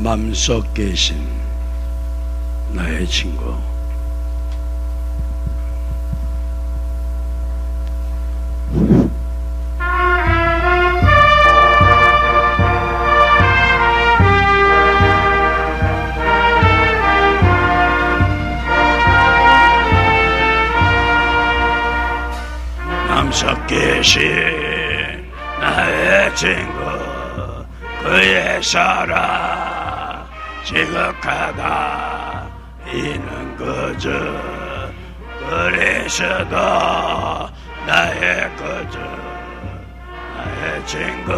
맘속 계신 나의 친구, 맘속 계신 나의 친구, 그의 사랑 지극하다 이는 그저 그리스도 나의 그저 나의 친구,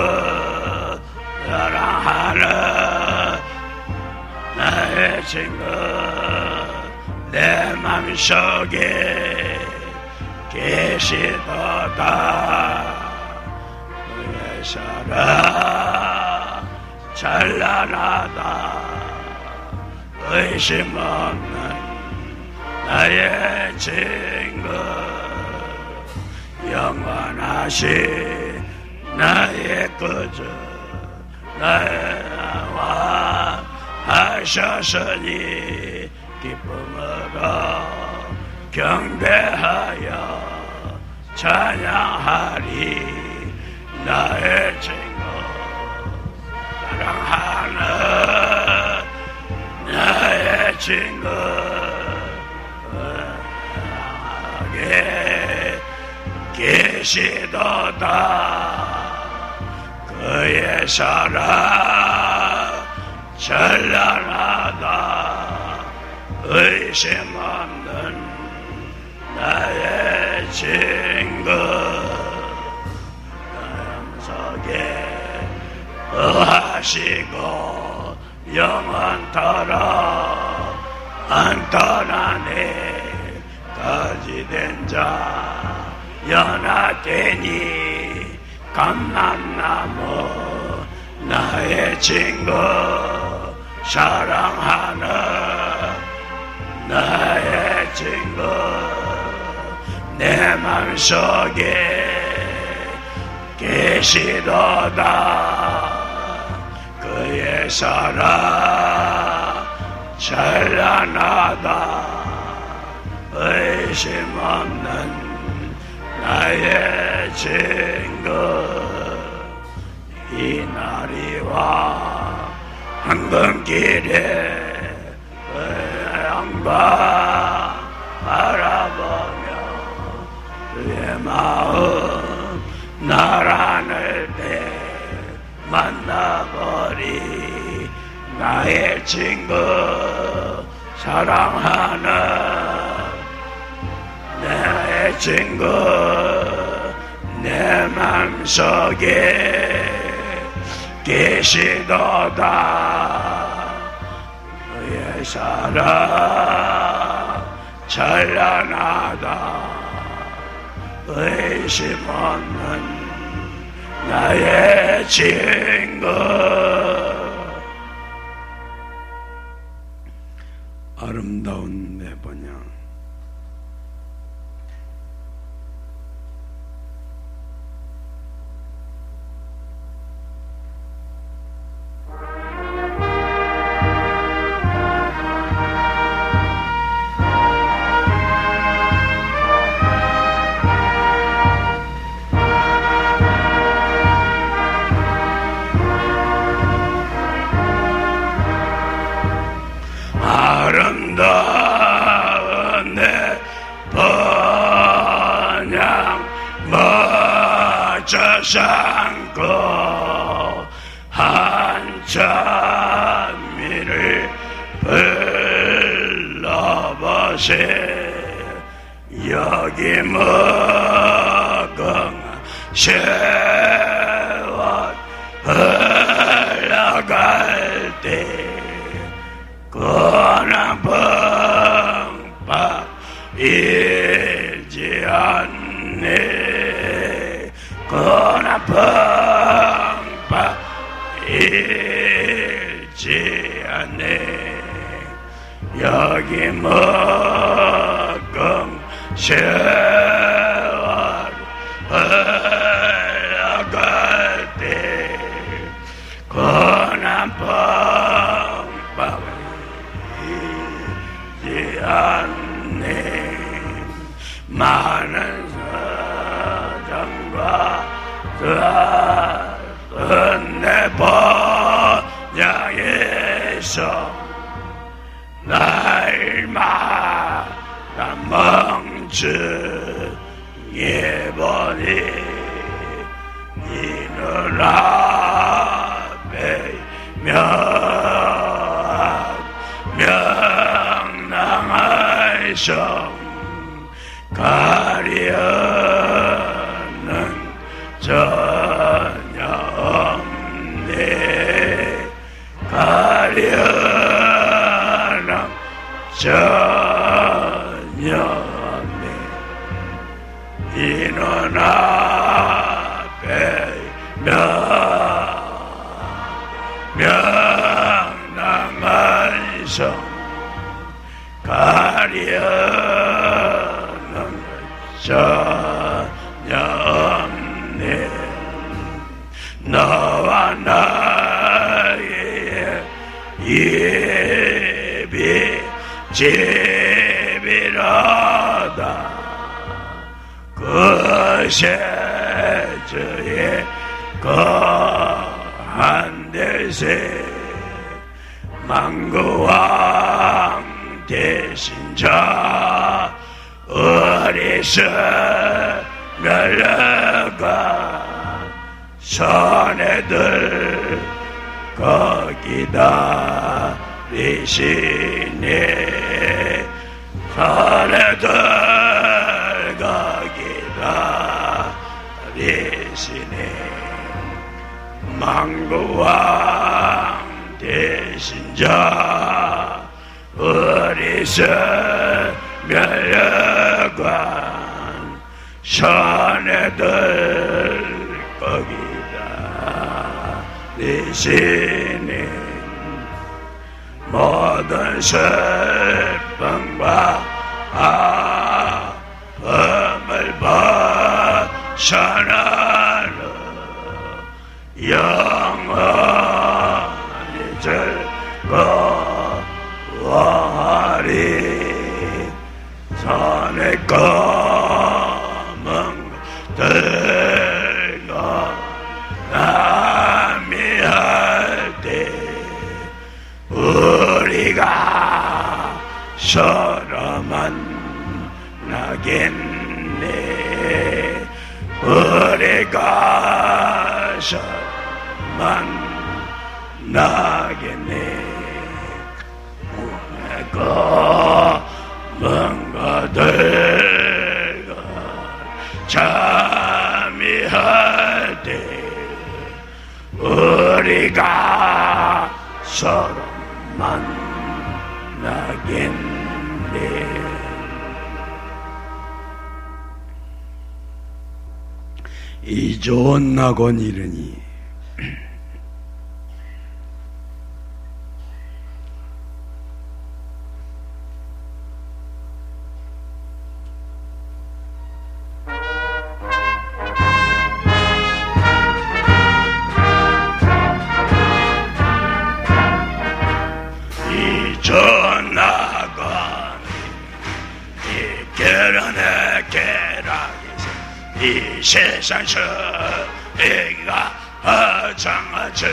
사랑하는 나의 친구, 내 맘속에 계시도다. 그의 사랑 찬란하다. 의심 없는 나의 친구, 영원하신 나의 그저 나의 왕 하셨으니 기쁨으로 경배하여 찬양하리. 나의 친구, 사랑하는 나의 친구, 사랑하게 계시도다. 그의 사랑 찬란하다. 의심 없는 나의 친구, 마음속에 거하시고 영원토록 안 떠나네. 거지된 자 연하되니 감람나무, 나의 친구, 사랑하는 나의 친구, 내 맘속에 계시도다. 그의 사랑 찬란하다. 의심 없는 나의 친구, 이 날이 와 황금길에 그의 영광 바라보며 그의 마음 나라늘 때 만나버리. 나의 친구, 사랑하는 나의 친구, 내 맘속에 계시도다. 그의 사랑 찬란하다. 의심 없는 나의 친구. 아름다운 내 번영, 아름다운 내 번영 멋져 삼고 한참 미를 불러보세. 여기 먹은 세월 흘러갈 때 그는 펑박 일지 않네. 그는 펑박 일지 않네. 여기 먹은 세월 흘러갈 때 그는 펑박 주셔서 날마다 멍청해 보니 이는 앞에 명랑하셔 가려는 전혀 없네 가려는 전혀 없네 이는 앞에 명랑하셔 가려는 전혀 없네 너와 나의 예비 집이로다 그새 주의 거한 데세 만구왕 대신 자 어리석을려가 선애들 거기다 리시네 선애들 거기다 리시네 망고왕 대신자 어리석을려간 선애들 거기다 대신에 모든 슬픔과 아픔을 벗어나는 영원히 즐거워하리 산의 검은 들과 남이할 때 우리가 서로 만나겠네 우리가 서로 만나겠네 검은 것들과 잠이할 때 우리가 서로 만나겠네 이 좋은 낙원 이르니 이 세상에서 애가 허장하더니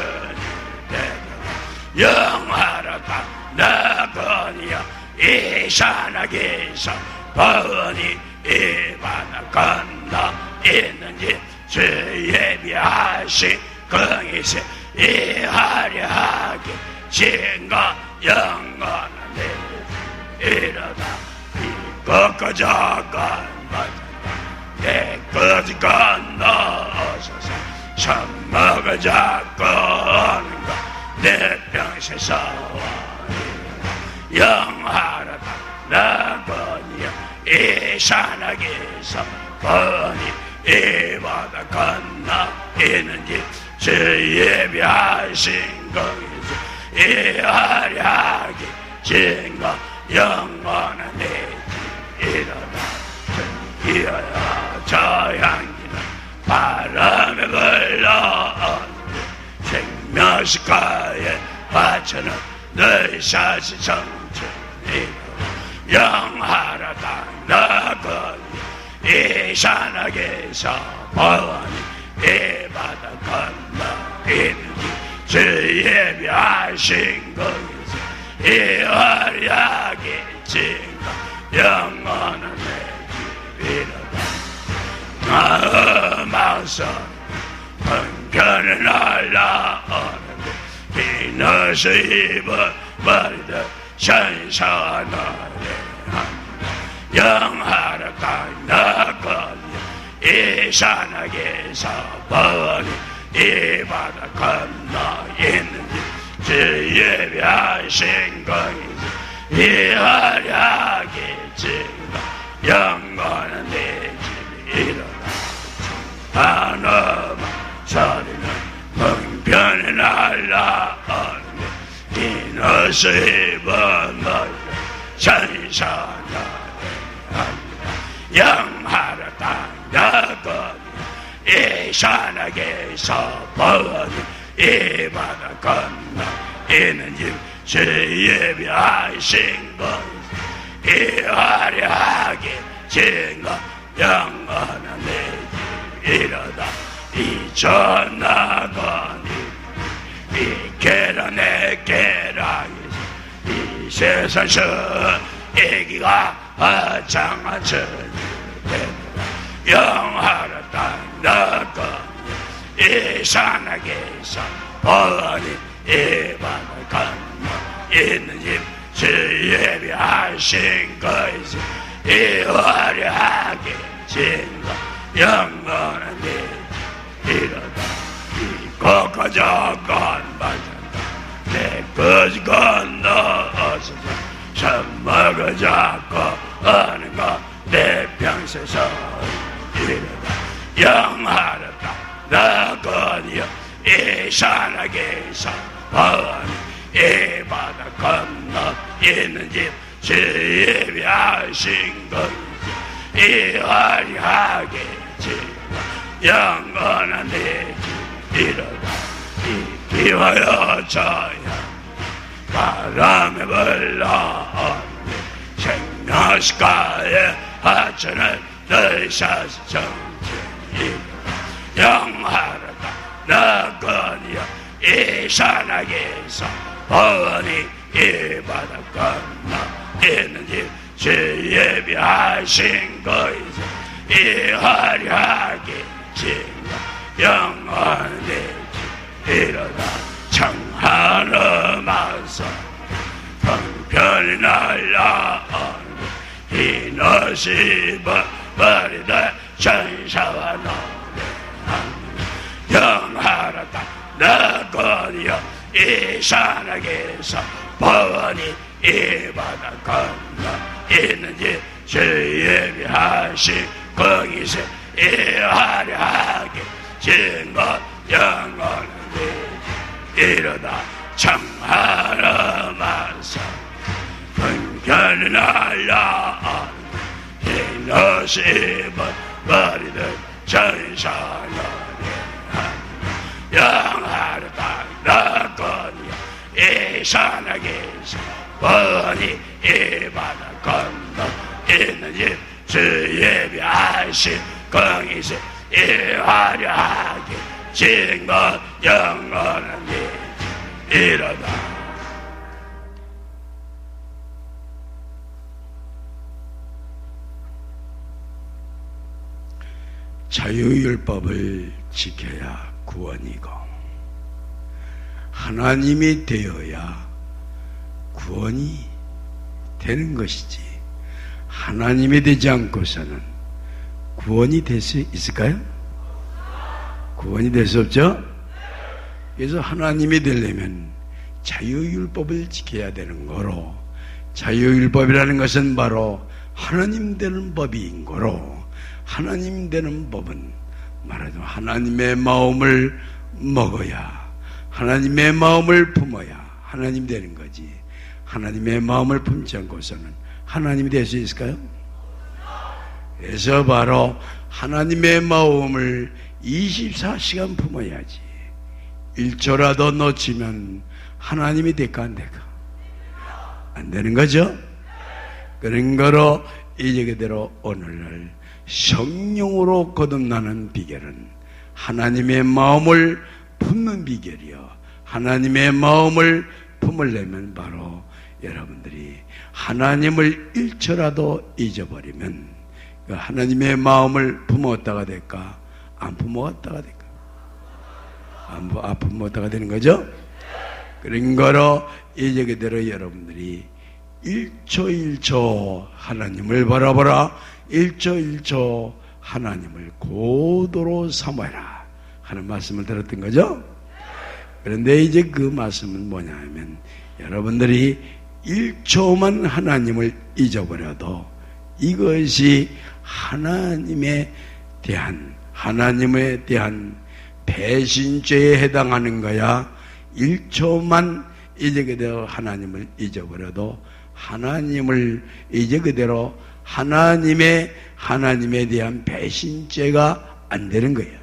영화로다 나거니여 이 산악에서 번이 이 바다 건너 있는지 주 예비하신 긍이세 이 화려하게 증거 영원한 내 이러다 이것과 저것 내꺼지 건너서서 선먹을 잡고 오는가 내 평생서와 영하라다 나거니여 이 산악에서 번이 이 바다 건너 있는지 주 예비하신 거기서 이 화려하게 증거 영원한 내 이러다 이어야 저 향기는 바람에 불러오는데 생명시가에 바쳐는 너의 사시 청춘이 영하라다 나거니 이 산악에서 번이 이 바다 건너 있는지 주 예비하신 거기서 이 활약의 증거 영원한 내 집이로다. 마음에서 편편을 날라오는데 비너스 입어버리듯 신선하네. 영하라 강나거니 이 산악에서 보니 이 바다 건너 있는지 주 예비하신 거이지. 이 활약의 증거 영원한 내 집이 일어나. 하나만 소리는 멍편에 날라오는데 비너스 입어버리듯 신선하네. 영하라 땅나거니 이 산악에서 보니 이 바다 건너 있는 집 주 예비하신 것. 이 활약의 증거 영원한 내 집 이로다. 이 전나거니 이 계란의 계란에서 이 세상에서 애기가 화창하처니 영하라 땅나거니 이 산악에서 보니 이 바다 건너 있는 집 주 예비하신 것이지. 이 활약의 증거 영원한 내 집 이로다. 이 거거저 건너간다 내 거지 건너어서 참 먹어 잡고 하는 거 내 평세서 이르다. 영하였다 나거니여 이 산악에서 보니 이 바다 건너 있는 집 주 예비하신 것이지. 이 활약의 증거 영원한 내 집 이르다. 이 비와여 저야 바람에 불러오는데 생명시가의 하천을 너희사시 정진이 영하라다 나거니여 이 산악에서 보니 이 바다 건너 있는 집 주 예비하신 것이지. 이 활약의 증거 영원한 내 집 이로다. 청하늘마서 편편히 날라오는 비너스 입어버리듯 천사와 노래하는 영하라다 나거니여 이 산악에서 보니 이 바다 건너 있는 집 주 예비하신 거기서 이 활약의 증거 영원한 이러다. 청하늘마서 편편히 날라오는 비너스 입어버리듯 천사 노래하는 영하라 나거니여 이 산악에서 보니 이 바다 건너 있는 집 주 예비하신 거기서 이 활약의 증거 영원한 이로다. 자유율법을 지켜야 구원이고 하나님이 되어야 구원이 되는 것이지, 하나님이 되지 않고서는 구원이 될 수 있을까요? 구원이 될 수 없죠? 그래서 하나님이 되려면 자유율법을 지켜야 되는 거로, 자유율법이라는 것은 바로 하나님 되는 법인 거로, 하나님 되는 법은 말하자면 하나님의 마음을 먹어야, 하나님의 마음을 품어야 하나님 되는 거지. 하나님의 마음을 품지 않고서는 하나님이 될 수 있을까요? 그래서 바로 하나님의 마음을 24시간 품어야지. 1초라도 놓치면 하나님이 될까 안 될까? 안 되는 거죠? 그런 거로 이제 그대로 오늘날 성령으로 거듭나는 비결은 하나님의 마음을 품는 비결이요, 하나님의 마음을 품으려면 바로 여러분들이 하나님을 1초라도 잊어버리면 하나님의 마음을 품었다가 될까? 안 품었다가 될까? 안 품었다가 되는 거죠? 그런 거로 이제 그대로 여러분들이 1초 1초 하나님을 바라보라. 1초 1초 하나님을 고도로 삼아라 하는 말씀을 들었던 거죠. 그런데 이제 그 말씀은 뭐냐 하면 여러분들이 1초만 하나님을 잊어버려도 이것이 하나님에 대한 배신죄에 해당하는 거야. 1초만 이제 그대로 하나님을 잊어버려도 하나님을 이제 그대로 하나님에 대한 배신죄가 안 되는 거예요.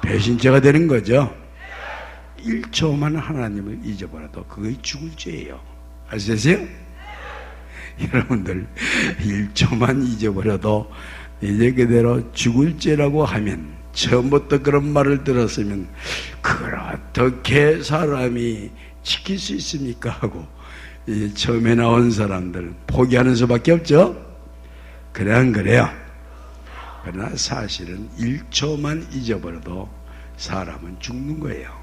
배신죄가 되는 거죠. 1초만 하나님을 잊어버려도 그게 죽을 죄예요. 아시겠어요? 여러분들 1초만 잊어버려도 이제 그대로 죽을 죄라고 하면 처음부터 그런 말을 들었으면 그걸 어떻게 사람이 지킬 수 있습니까? 하고 처음에 나온 사람들 포기하는 수밖에 없죠. 그래 안 그래요? 그러나 사실은 1초만 잊어버려도 사람은 죽는 거예요.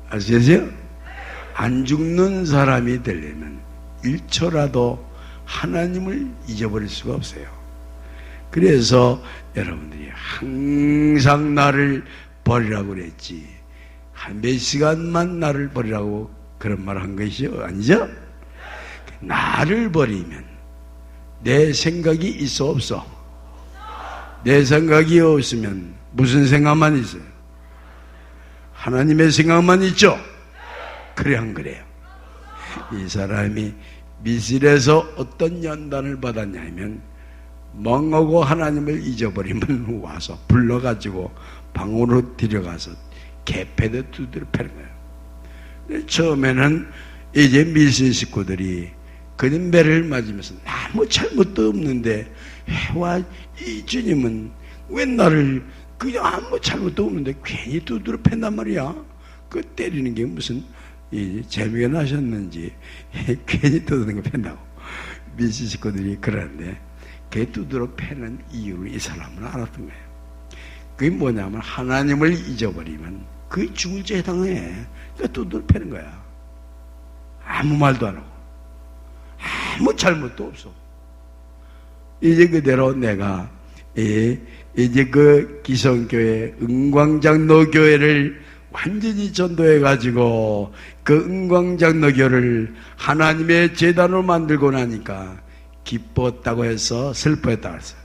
아시겠어요? 안 죽는 사람이 되려면 1초라도 하나님을 잊어버릴 수가 없어요. 그래서 여러분들이 항상 나를 버리라고 그랬지 한 몇 시간만 나를 버리라고 그런 말 한 것이 아니죠? 나를 버리면 내 생각이 있어 없어? 내 생각이 없으면 무슨 생각만 있어요? 하나님의 생각만 있죠? 그래 안 그래요? 이 사람이 미실에서 어떤 연단을 받았냐면 멍하고 하나님을 잊어버리면 와서 불러가지고 방으로 들여가서 개패도 두드려 패는 거예요. 처음에는 이제 미실 식구들이 그는 배를 맞으면서 아무 잘못도 없는데 와 이 주님은 왜 나를 그냥 아무 잘못도 없는데 괜히 두드려 팬단 말이야. 그 때리는 게 무슨 재미가 나셨는지 괜히 두드리는 거 팬다고 미실 식구들이 그러는데 그 두드려 패는 이유를 이 사람은 알았던 거예요. 그게 뭐냐면 하나님을 잊어버리면 그게 죽을 죄에 해당해. 그러니까 두드려 패는 거야. 아무 말도 안 하고 아무 잘못도 없어. 이제 그대로 내가 이제 그 기성교회 은광장로교회를 완전히 전도해가지고 그 은광장로교를 하나님의 제단으로 만들고 나니까 기뻤다고 해서 슬퍼했다고 했어요.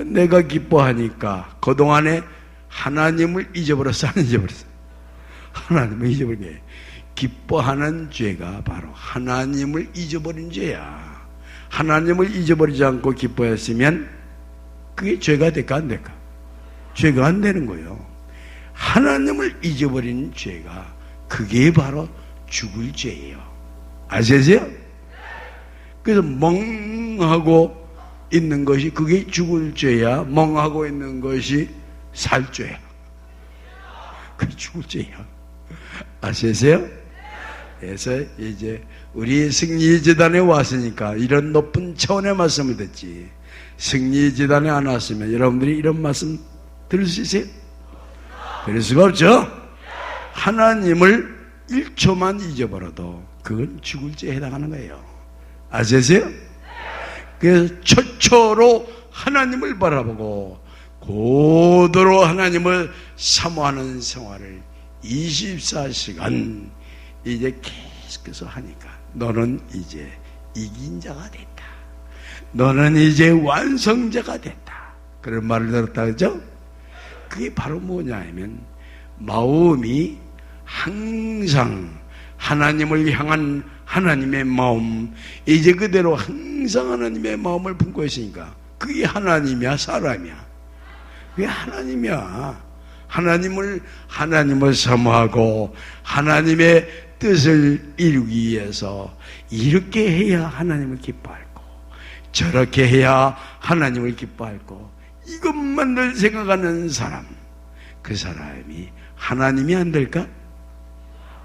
내가 기뻐하니까 그동안에 하나님을 잊어버렸어, 안 잊어버렸어? 하나님을 잊어버린 게 기뻐하는 죄가 바로 하나님을 잊어버린 죄야. 하나님을 잊어버리지 않고 기뻐했으면 그게 죄가 될까 안 될까? 죄가 안 되는 거예요. 하나님을 잊어버린 죄가 그게 바로 죽을 죄예요. 아시겠어요? 그래서 멍하고 있는 것이 그게 죽을 죄야. 멍하고 있는 것이 살 죄야. 그게 죽을 죄야. 아시겠어요? 그래서 이제 우리 승리재단에 왔으니까 이런 높은 차원의 말씀을 듣지. 승리재단에 안 왔으면 여러분들이 이런 말씀 들을 수 있어요? 들을 수가 없죠? 하나님을 1초만 잊어버려도 그건 죽을 죄에 해당하는 거예요. 아시겠어요? 그래서 최초로 하나님을 바라보고 고도로 하나님을 사모하는 생활을 24시간 이제 계속해서 하니까 너는 이제 이긴 자가 됐다. 너는 이제 완성자가 됐다. 그런 말을 들었다 그죠? 그게 바로 뭐냐 하면 마음이 항상 하나님을 향한 하나님의 마음, 이제 그대로 항상 하나님의 마음을 품고 있으니까 그게 하나님이야 사람이야? 그게 하나님이야. 하나님을 사모하고 하나님의 뜻을 이루기 위해서 이렇게 해야 하나님을 기뻐할 거, 저렇게 해야 하나님을 기뻐할 거, 이것만 늘 생각하는 사람, 그 사람이 하나님이 안 될까?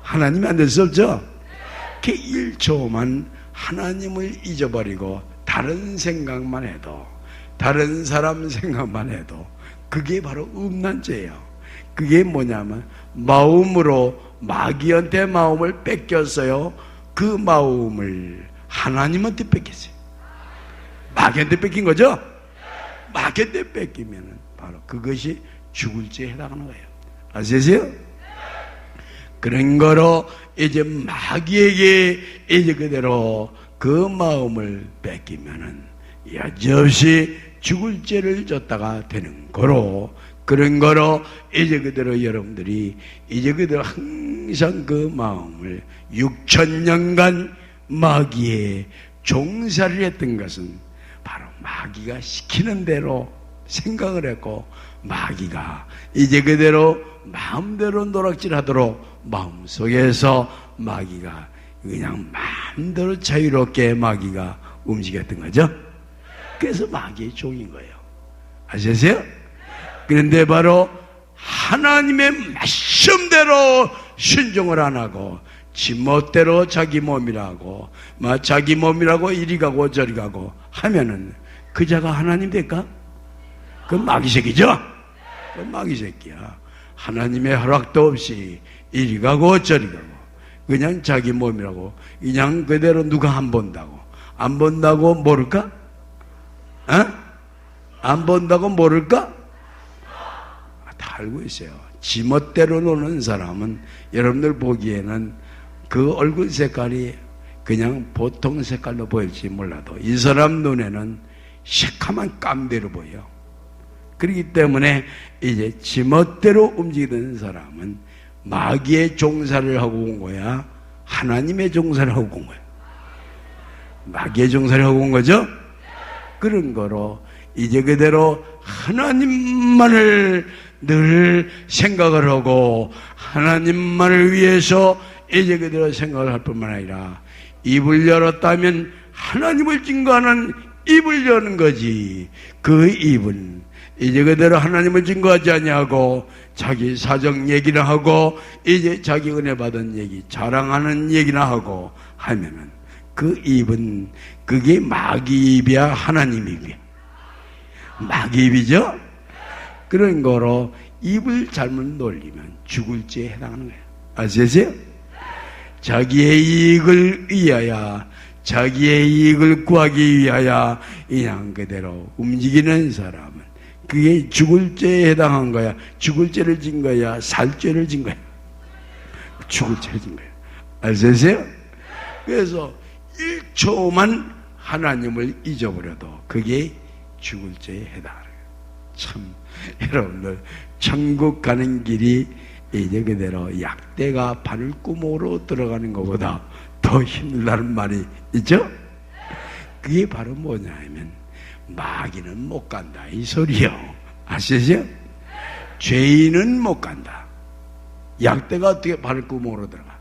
하나님이 안 될 수 없죠? 이렇게 1초만 하나님을 잊어버리고 다른 생각만 해도, 다른 사람 생각만 해도 그게 바로 음란죄예요. 그게 뭐냐면 마음으로 마귀한테 마음을 뺏겼어요. 그 마음을 하나님한테 뺏겼어요. 마귀한테 뺏긴 거죠? 마귀한테 뺏기면 바로 그것이 죽을 죄에 해당하는 거예요. 아시겠어요? 그런 거로 이제 마귀에게 이제 그대로 그 마음을 뺏기면은 여지없이 죽을 죄를 졌다가 되는 거로, 그런 거로 이제 그대로 여러분들이 이제 그대로 항상 그 마음을 6,000년간 마귀의 종살이를 했던 것은 바로 마귀가 시키는 대로 생각을 했고, 마귀가 이제 그대로 마음대로 노락질하도록 마음속에서 마귀가 그냥 마음대로 자유롭게 마귀가 움직였던 거죠. 그래서 마귀의 종인 거예요. 아시겠어요? 그런데 바로 하나님의 말씀대로 순종을 안 하고 지 멋대로 자기 몸이라고, 자기 몸이라고 이리 가고 저리 가고 하면은 그 자가 하나님 될까? 그건 마귀 새끼죠? 그건 마귀 새끼야. 하나님의 허락도 없이 이리 가고 저리 가고 그냥 자기 몸이라고 그냥 그대로 누가 안 본다고, 안 본다고 모를까? 안 본다고 모를까? 다 알고 있어요. 지 멋대로 노는 사람은 여러분들 보기에는 그 얼굴 색깔이 그냥 보통 색깔로 보일지 몰라도 이 사람 눈에는 새카만 깜대로 보여. 그렇기 때문에 이제 지 멋대로 움직이는 사람은 마귀의 종사를 하고 온 거야? 하나님의 종사를 하고 온 거야? 마귀의 종사를 하고 온 거죠? 그런 거로 이제 그대로 하나님만을 늘 생각을 하고 하나님만을 위해서 이제 그대로 생각을 할 뿐만 아니라 입을 열었다면 하나님을 증거하는 입을 여는 거지. 그 입은 이제 그대로 하나님을 증거하지 아니하고 자기 사정 얘기나 하고 이제 자기 은혜 받은 얘기 자랑하는 얘기나 하고 하면은 그 입은 그게 마귀 입이야, 하나님 입이야? 마귀 입이죠? 그런 거로 입을 잘못 놀리면 죽을 죄에 해당하는 거예요. 아시겠어요? 자기의 이익을 위하여, 자기의 이익을 구하기 위하여 그냥 그대로 움직이는 사람은 그게 죽을 죄에 해당한 거야. 죽을 죄를 진 거야, 살 죄를 진 거야? 죽을 죄를 진 거야. 아시겠어요? 그래서 1초만 하나님을 잊어버려도 그게 죽을 죄에 해당하는 거예요. 참 여러분들 천국 가는 길이 이제 그대로 약대가 바늘구멍으로 들어가는 것보다 더 힘들다는 말이 있죠? 그게 바로 뭐냐 하면 마귀는 못 간다 이 소리요. 아시죠? 죄인은 못 간다. 약대가 어떻게 바늘구멍으로 들어가?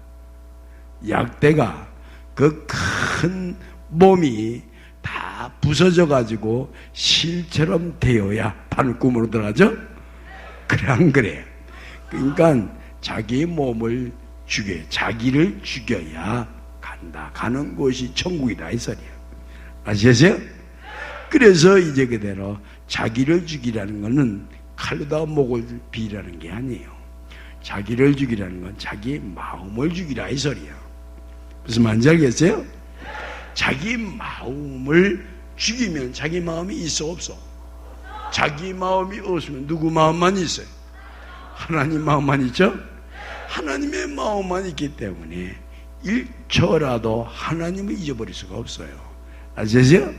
약대가 그 큰 몸이 다 부서져 가지고 실처럼 되어야 바늘구멍으로 들어가죠? 그래 안 그래? 그러니까 자기 몸을 죽여, 자기를 죽여야 간다. 가는 곳이 천국이다 이 소리야. 아시겠어요? 그래서 이제 그대로 자기를 죽이라는 것은 칼로다 목을 비라는 게 아니에요. 자기를 죽이라는 건 자기 마음을 죽이라 이 소리야. 무슨 말인지 알겠어요? 자기 마음을 죽이면 자기 마음이 있어 없어? 자기 마음이 없으면 누구 마음만 있어요? 하나님 마음만 있죠? 하나님의 마음만 있기 때문에 1초라도 하나님을 잊어버릴 수가 없어요. 아시죠?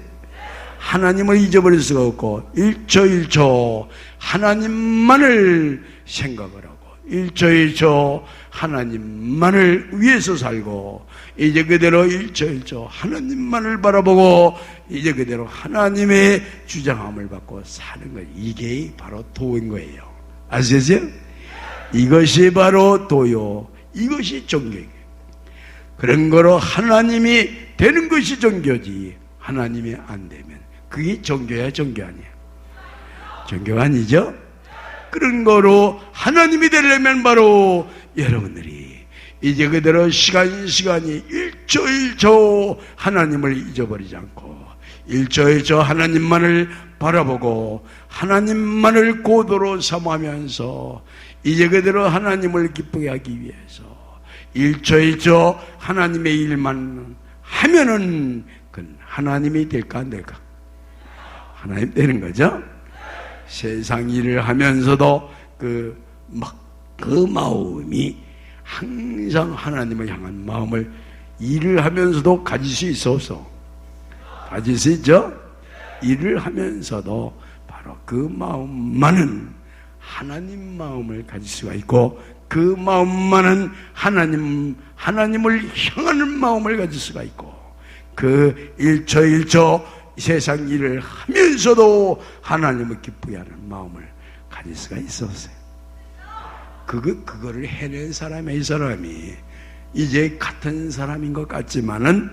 하나님을 잊어버릴 수가 없고 1초 하나님만을 생각을 하고 1초 하나님만을 위해서 살고 이제 그대로 1초 하나님만을 바라보고 이제 그대로 하나님의 주장함을 받고 사는 거예요. 이게 바로 도인 거예요. 아시죠? 이것이 바로 도요. 이것이 종교예요. 그런 거로 하나님이 되는 것이 종교지 하나님이 안 되면 그게 종교야 종교 아니야? 종교가 아니죠? 그런 거로 하나님이 되려면 바로 여러분들이 이제 그대로 시간이 1초 1초 하나님을 잊어버리지 않고 1초 1초 하나님만을 바라보고 하나님만을 고도로 삼으면서 이제 그대로 하나님을 기쁘게 하기 위해서 1초 1초 하나님의 일만 하면은 그건 하나님이 될까 안 될까? 하나님 되는 거죠. 세상 일을 하면서도 그 마음이 항상 하나님을 향한 마음을 일을 하면서도 가질 수 있어서 가질 수 있죠? 일을 하면서도 바로 그 마음만은 하나님 마음을 가질 수가 있고 그 마음만은 하나님을 향하는 마음을 가질 수가 있고 그 1초 1초 세상 일을 하면서도 하나님을 기쁘게 하는 마음을 가질 수가 있었어요. 그거를 해낸 이 사람이 이제 같은 사람인 것 같지만은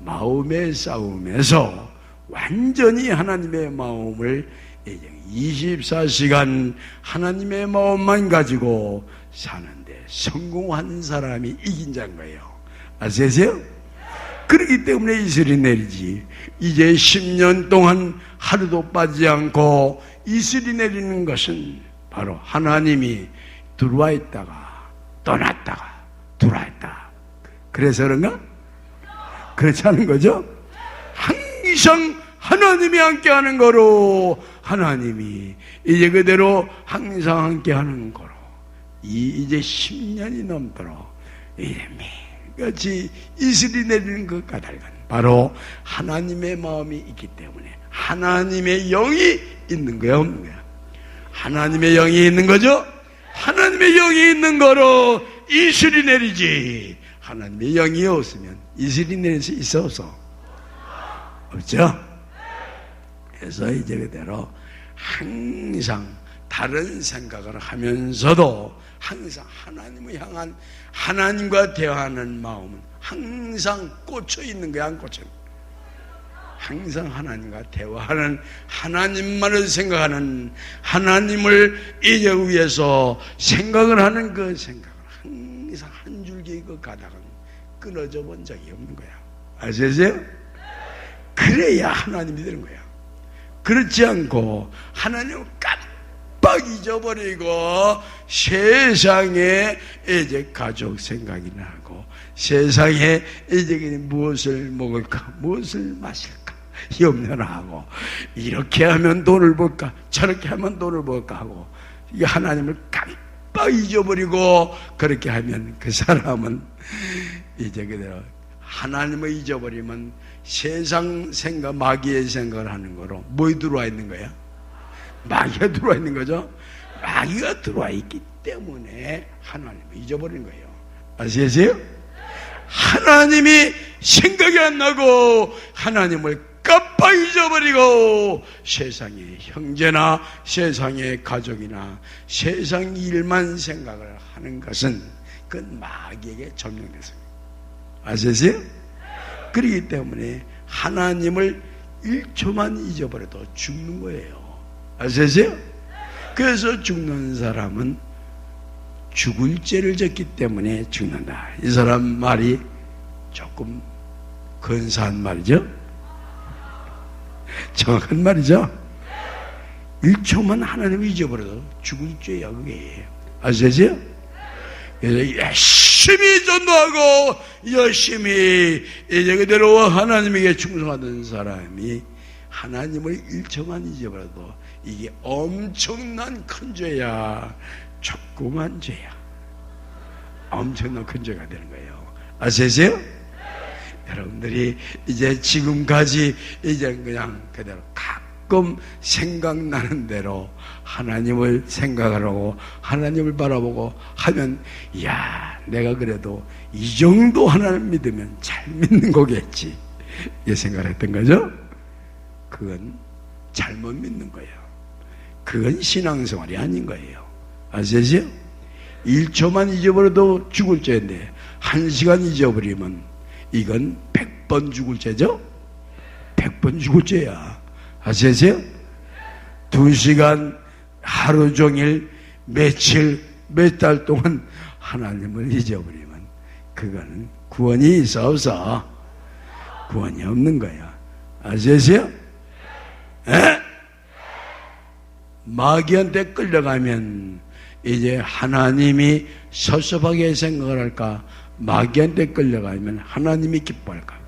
마음의 싸움에서 완전히 하나님의 마음을 이제 24시간 하나님의 마음만 가지고 사는데 성공한 사람이 이긴 자인 거예요. 아시겠어요? 그렇기 때문에 이슬이 내리지. 이제 10년 동안 하루도 빠지지 않고 이슬이 내리는 것은 바로 하나님이 들어와 있다가 떠났다가 들어와 있다. 그래서 그런가? 그렇지 않은 거죠? 항상 하나님이 함께하는 거로 하나님이 이제 그대로 항상 함께하는 거로 이제 10년이 넘도록 이제 매일같이 이슬이 내리는 것 까닭은 바로 하나님의 마음이 있기 때문에 하나님의 영이 있는 거야 없는 거야? 하나님의 영이 있는 거죠? 하나님의 영이 있는 거로 이슬이 내리지. 하나님의 영이 없으면 이슬이 내릴 수 있어 없어? 없죠? 그래서 이제 그대로 항상 다른 생각을 하면서도 항상 하나님을 향한 하나님과 대화하는 마음은 항상 꽂혀 있는 거야 안 꽂혀? 항상 하나님과 대화하는 하나님만을 생각하는 하나님을 이제 위해서 생각을 하는 그 생각을 항상 한 줄기 그 가닥은 끊어져 본 적이 없는 거야. 아시겠어요? 그래야 하나님이 되는 거야. 그렇지 않고 하나님을 깜빡 잊어버리고 세상에 이제 가족 생각이 나고 세상에 이제 무엇을 먹을까 무엇을 마실까 염려하고 이렇게 하면 돈을 벌까 저렇게 하면 돈을 벌까 하고 이게 하나님을 깜빡 잊어버리고 그렇게 하면 그 사람은 이제 그대로 하나님을 잊어버리면 세상 생각 마귀의 생각을 하는 거로 뭐에 들어와 있는 거야? 마귀가 들어와 있는 거죠. 마귀가 들어와 있기 때문에 하나님을 잊어버리는 거예요. 아시겠어요? 하나님이 생각이 안 나고 하나님을 깜빡 잊어버리고 세상의 형제나 세상의 가족이나 세상 일만 생각을 하는 것은 그건 마귀에게 점령됐습니다. 아시겠어요? 그렇기 때문에 하나님을 1초만 잊어버려도 죽는 거예요. 아시겠어요? 그래서 죽는 사람은 죽을 죄를 졌기 때문에 죽는다. 이 사람 말이 조금 근사한 말이죠? 정확한 말이죠? 1초만 하나님을 잊어버려도 죽을 죄야 그게. 아시겠어요? 그래서 열심히 전도하고 열심히 이제 그대로 하나님에게 충성하던 사람이 하나님을 1초만 잊어버려도 이게 엄청난 큰 죄야. 조그만 죄야. 엄청난 큰 죄가 되는 거예요. 아시겠어요? 여러분들이 이제 지금까지 이제 그냥 그대로 가끔 생각나는 대로 하나님을 생각하라고 하나님을 바라보고 하면 이야 내가 그래도 이 정도 하나님 믿으면 잘 믿는 거겠지 이 생각을 했던 거죠. 그건 잘못 믿는 거예요. 그건 신앙생활이 아닌 거예요. 아시죠? 1초만 잊어버려도 죽을 죄인데 1시간 잊어버리면 이건 100번 죽을 죄죠? 100번 죽을 죄야. 아시죠? 2시간 하루 종일 며칠 몇 달 동안 하나님을 잊어버리면 그거는 구원이 있어 없어? 구원이 없는 거야. 아시겠어요? 에? 마귀한테 끌려가면 이제 하나님이 섭섭하게 생각을 할까? 마귀한테 끌려가면 하나님이 기뻐할까?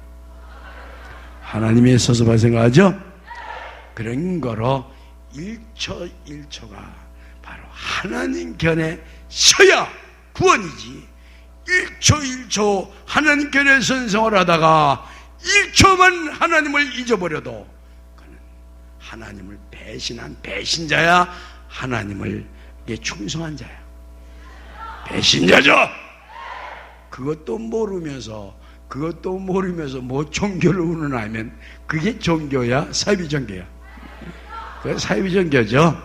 하나님이 섭섭하게 생각하죠? 그런 거로 1초 1초가 바로 하나님 견에 서야 구원이지. 1초 1초 하나님 견에 선생을 하다가 1초만 하나님을 잊어버려도 그는 하나님을 배신한 배신자야. 하나님을 충성한 자야. 배신자죠. 그것도 모르면서 뭐 종교를 운운하면 그게 종교야? 사이비 종교야? 그게 사이비 종교죠.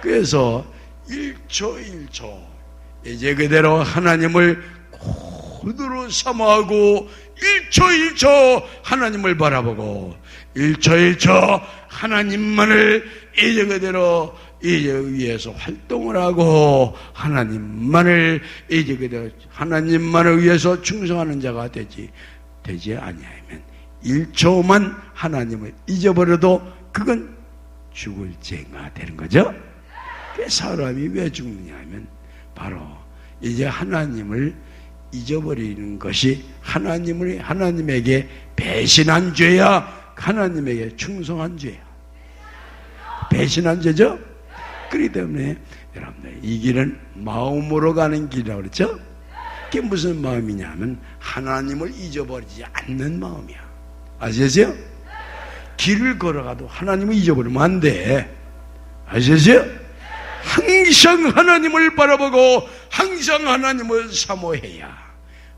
그래서 1초 1초 이제 그대로 하나님을 고두로 사모하고 1초 1초 하나님을 바라보고 1초 1초 하나님만을 이제 그대로 이제 위해서 활동을 하고 하나님만을 이제 그대로 하나님만을 위해서 충성하는 자가 되지 아니하면 1초만 하나님을 잊어버려도 그건 죽을 죄가 되는 거죠. 사람이 왜 죽느냐 하면 바로 이제 하나님을 잊어버리는 것이 하나님에게 배신한 죄야. 하나님에게 충성한 죄야. 배신한 죄죠. 그렇기 때문에 여러분들 이 길은 마음으로 가는 길이라고 그랬죠. 그게 무슨 마음이냐면 하나님을 잊어버리지 않는 마음이야. 아시겠어요? 길을 걸어가도 하나님을 잊어버리면 안 돼. 아시겠어요? 항상 하나님을 바라보고 항상 하나님을 사모해야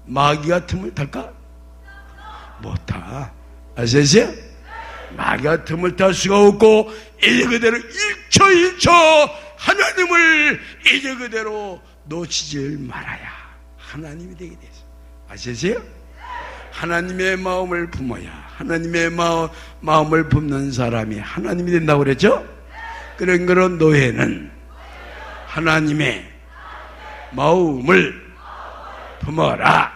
마귀가 틈을 탈까? 못 타. 아시겠어요? 마귀가 틈을 탈 수가 없고 이제 그대로 1초 1초 하나님을 이제 그대로 놓치질 말아야 하나님이 되게 되죠. 아시겠어요? 하나님의 마음을 품어야 하나님의 마음을 품는 사람이 하나님이 된다고 그랬죠? 그런 노예는 하나님의 마음을 품어라.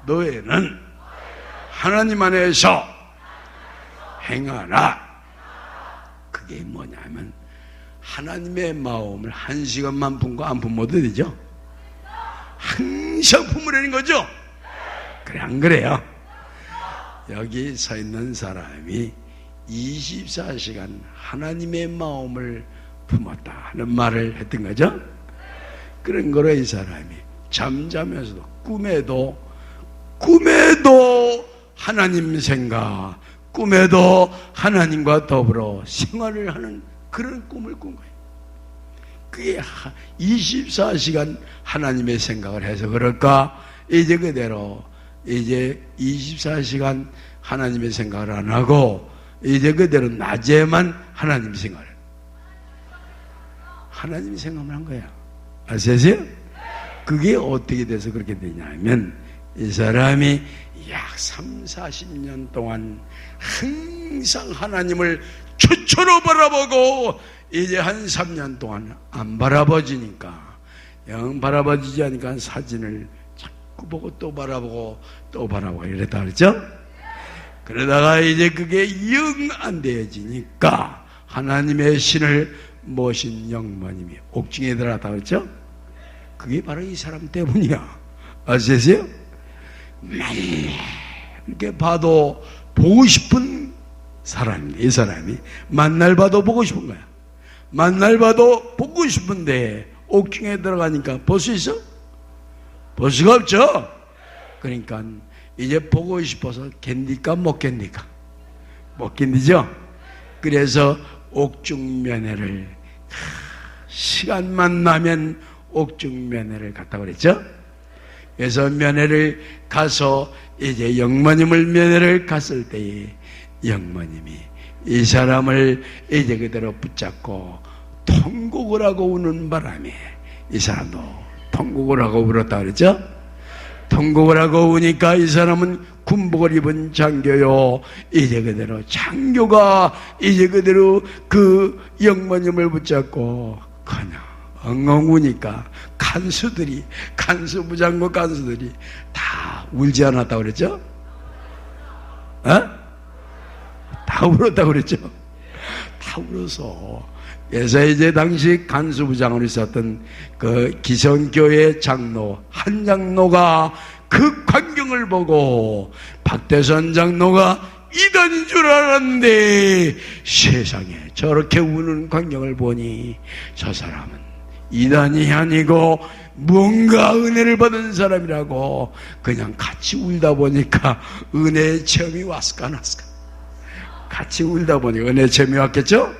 노예는 하나님 안에서 행하라. 그게 뭐냐면 하나님의 마음을 한 시간만 품고 안 품어도 되죠? 항상 품으라는 거죠? 그래 안 그래요? 여기 서 있는 사람이 24시간 하나님의 마음을 품었다 하는 말을 했던 거죠? 그런 거로 이 사람이 잠자면서도 꿈에도 하나님 생각, 꿈에도 하나님과 더불어 생활을 하는 그런 꿈을 꾼 거예요. 그게 24시간 하나님의 생각을 해서 그럴까? 이제 그대로 이제 24시간 하나님의 생각을 안 하고 이제 그대로 낮에만 하나님 생각을 해요. 하나님 생각만 한 거야. 아시겠어요? 그게 어떻게 돼서 그렇게 되냐면 이 사람이 약 3, 40년 동안 항상 하나님을 최초로 바라보고 이제 한 3년 동안 안 바라봐지니까 영 바라봐지지 않으니까 사진을 자꾸 보고 또 바라보고 이랬다 그랬죠? 그러다가 이제 그게 영 안 되어지니까 하나님의 신을 모신 영모님이 옥중에 들어갔다 그랬죠? 그게 바로 이 사람 때문이야. 아시겠어요? 맨날 이렇게 봐도 보고 싶은 사람인데 이 사람이 만날 봐도 보고 싶은 거야. 만날 봐도 보고 싶은데 옥중에 들어가니까 볼 수 있어? 볼 수가 없죠. 그러니까 이제 보고 싶어서 견딜까 못 견딜까? 못 견디죠. 그래서 옥중면회를 시간만 나면 옥중면회를 갔다고 그랬죠. 그래서 면회를 가서 이제 영모님을 면회를 갔을 때에 영모님이 이 사람을 이제 그대로 붙잡고 통곡을 하고 우는 바람에 이 사람도 통곡을 하고 울었다 그랬죠. 통곡을 하고 우니까 이 사람은 군복을 입은 장교요. 이제 그대로 장교가 이제 그대로 그 영모님을 붙잡고 그냥 엉엉 우니까 간수부장과 간수들이 다 울지 않았다고 그랬죠? 다 울었다고 그랬죠? 다 울어서. 그래서 이제 당시 간수부장으로 있었던 그 기성교회 장로, 한 장로가 그 광경을 보고 박대선 장로가 이단인 줄 알았는데 세상에 저렇게 우는 광경을 보니 저 사람은 이단이 아니고 뭔가 은혜를 받은 사람이라고 그냥 같이 울다 보니까 은혜의 체험이 왔을까 안 왔을까? 같이 울다 보니 은혜의 체험이 왔겠죠?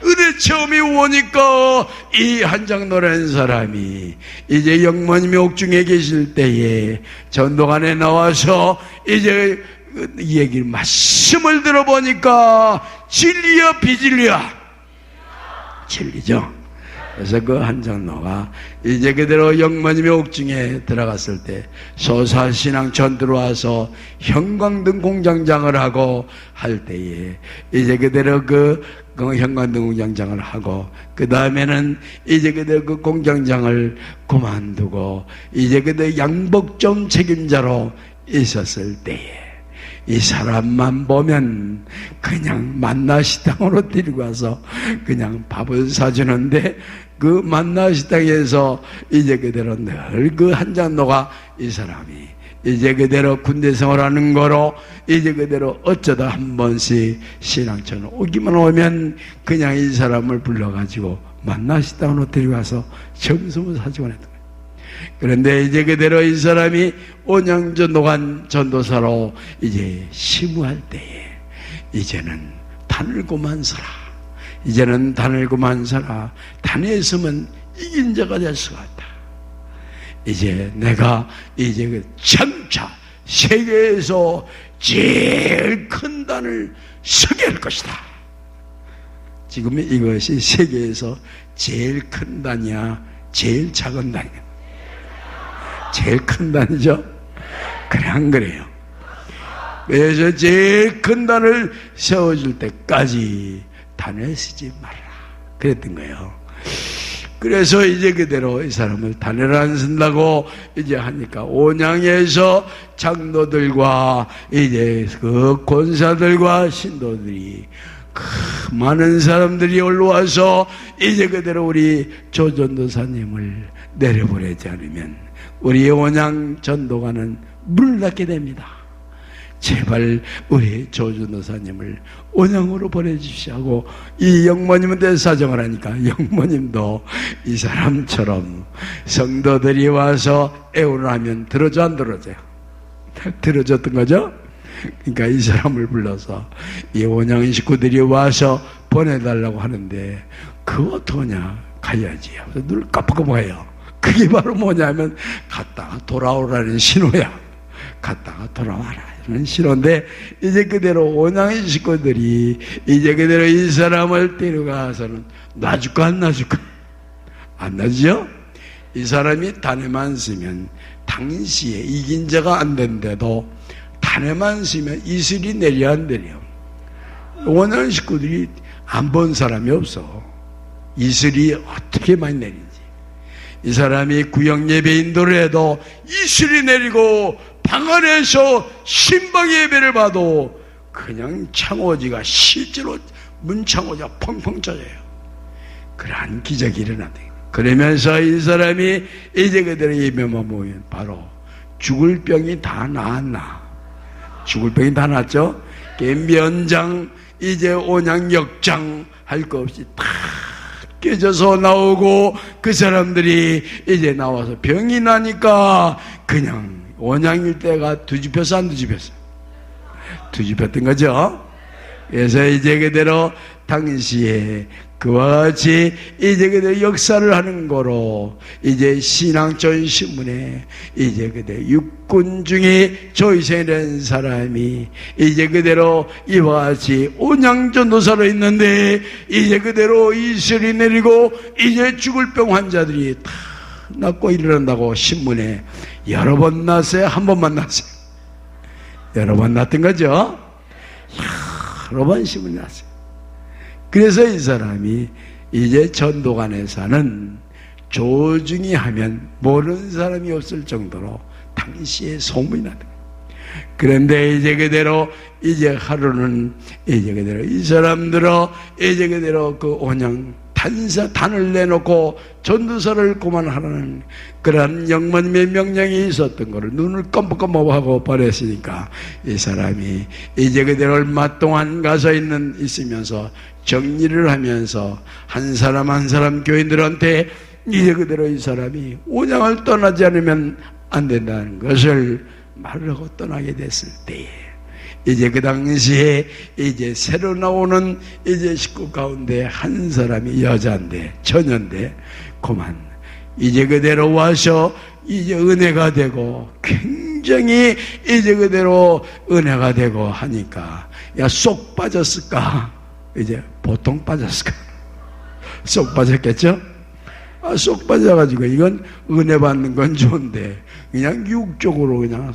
은혜 체험이 오니까 이 한장노라는 사람이 이제 영모님이 옥중에 계실 때에 전도관에 나와서 이제 이 얘기를 말씀을 들어보니까 진리야 비진리야? 진리죠. 그래서 그 한장로가 이제 그대로 영모님의 옥중에 들어갔을 때 소사신앙 전 들어와서 형광등 공장장을 하고 할 때에 이제 그대로 그 형광등 공장장을 하고 그 다음에는 이제 그대로 그 공장장을 그만두고 이제 그대로 양복점 책임자로 있었을 때에 이 사람만 보면 그냥 만나식당으로 데리고 와서 그냥 밥을 사주는데 그 만나식당에서 이제 그대로 늘 그 한장로가 이 사람이 이제 그대로 군대 생활하는 거로 이제 그대로 어쩌다 한 번씩 신앙촌 오기만 오면 그냥 이 사람을 불러가지고 만나식당으로 데리고 와서 점심을 사주곤 했던 거예요. 그런데 이제 그대로 이 사람이 온양전도관 전도사로 이제 심우할 때에 이제는 단을고만 살아. 이제는 단을고만 살아. 단에 있으면 이긴 자가 될 수가 있다. 이제 내가 이제 그 장차 세계에서 제일 큰 단을 서게 할 것이다. 지금 이것이 세계에서 제일 큰 단이야? 제일 작은 단이야? 제일 큰 단이죠? 그래, 안 그래요? 그래서 제일 큰 단을 세워줄 때까지 단을 쓰지 말라. 그랬던 거예요. 그래서 이제 그대로 이 사람을 단을 안 쓴다고 이제 하니까 온양에서 장로들과 이제 그 권사들과 신도들이 그 많은 사람들이 올라와서 이제 그대로 우리 조전도사님을 내려보내지 않으면 우리 온양 전도관은 문을 닫게 됩니다. 제발 우리 조전도사님을 온양으로 보내주십시오 하고 이 영모님한테 사정을 하니까 영모님도 이 사람처럼 성도들이 와서 애원을 하면 들어줘 안 들어줘요? 들어줬던 거죠? 그러니까 이 사람을 불러서 이 온양 식구들이 와서 보내달라고 하는데 그거 어떡하냐? 가야지. 눈을 깜빡깜빡해요. 그게 바로 뭐냐면 갔다가 돌아오라는 신호야. 갔다가 돌아와라 이런 신호인데 이제 그대로 온양의 식구들이 이제 그대로 이 사람을 데려가서는 놔줄까 안 놔줄까? 안 놔주죠? 이 사람이 단에만 쓰면 당시에 이긴 자가 안 된데도 단에만 쓰면 이슬이 내려 안 내려? 온양 식구들이 안 본 사람이 없어. 이슬이 어떻게 많이 내리는지. 이 사람이 구역 예배 인도를 해도 이슬이 내리고 방 안에서 신방 예배를 봐도 그냥 창호지가 실제로 문창호지가 펑펑 젖어요. 그러한 기적이 일어난다. 그러면서 이 사람이 이제 그대로 예배만 보면 바로 죽을 병이 다 나았나? 죽을 병이 다 났죠? 면장 이제 온양 역장 할 거 없이 다 깨져서 나오고 그 사람들이 이제 나와서 병이 나니까 그냥 온양일 때가 뒤집혔어 안 뒤집혔어? 뒤집혔던 거죠. 그래서 이제 그대로 당시에 그와 같이 이제 그대로 역사를 하는 거로 이제 신앙촌 신문에 이제 그대로 육군 중에 조이생이라는 사람이 이제 그대로 이와 같이 온양전도사로 있는데 이제 그대로 이슬이 내리고 이제 죽을 병 환자들이 다 낫고 일어난다고 신문에 여러 번 났어요? 한 번만 났어요? 여러 번 났던 거죠? 여러 번 신문에 났어요. 그래서 이 사람이 이제 전도관에 사는 조중이 하면 모르는 사람이 없을 정도로 당시에 소문이 나다. 그런데 이제 그대로 이제 하루는 이제 그대로 이 사람들은 이제 그대로 그 온양 단을 내놓고 전도사를 그만하라는 그러한 영모님의 명령이 있었던 거를 눈을 껌뻑껌뻑하고 버렸으니까 이 사람이 이제 그대로 얼마 동안 가서 있으면서 정리를 하면서 한 사람 한 사람 교인들한테 이제 그대로 이 사람이 온양을 떠나지 않으면 안 된다는 것을 말을 하고 떠나게 됐을 때에 이제 그 당시에 이제 새로 나오는 이제 식구 가운데 한 사람이 여자인데 처녀인데 그만 이제 그대로 와서 이제 은혜가 되고 굉장히 이제 그대로 은혜가 되고 하니까 야 쏙 빠졌을까? 이제 보통 빠졌을까? 쏙 빠졌겠죠? 쏙 빠져가지고 이건 은혜 받는 건 좋은데 그냥 육적으로 그냥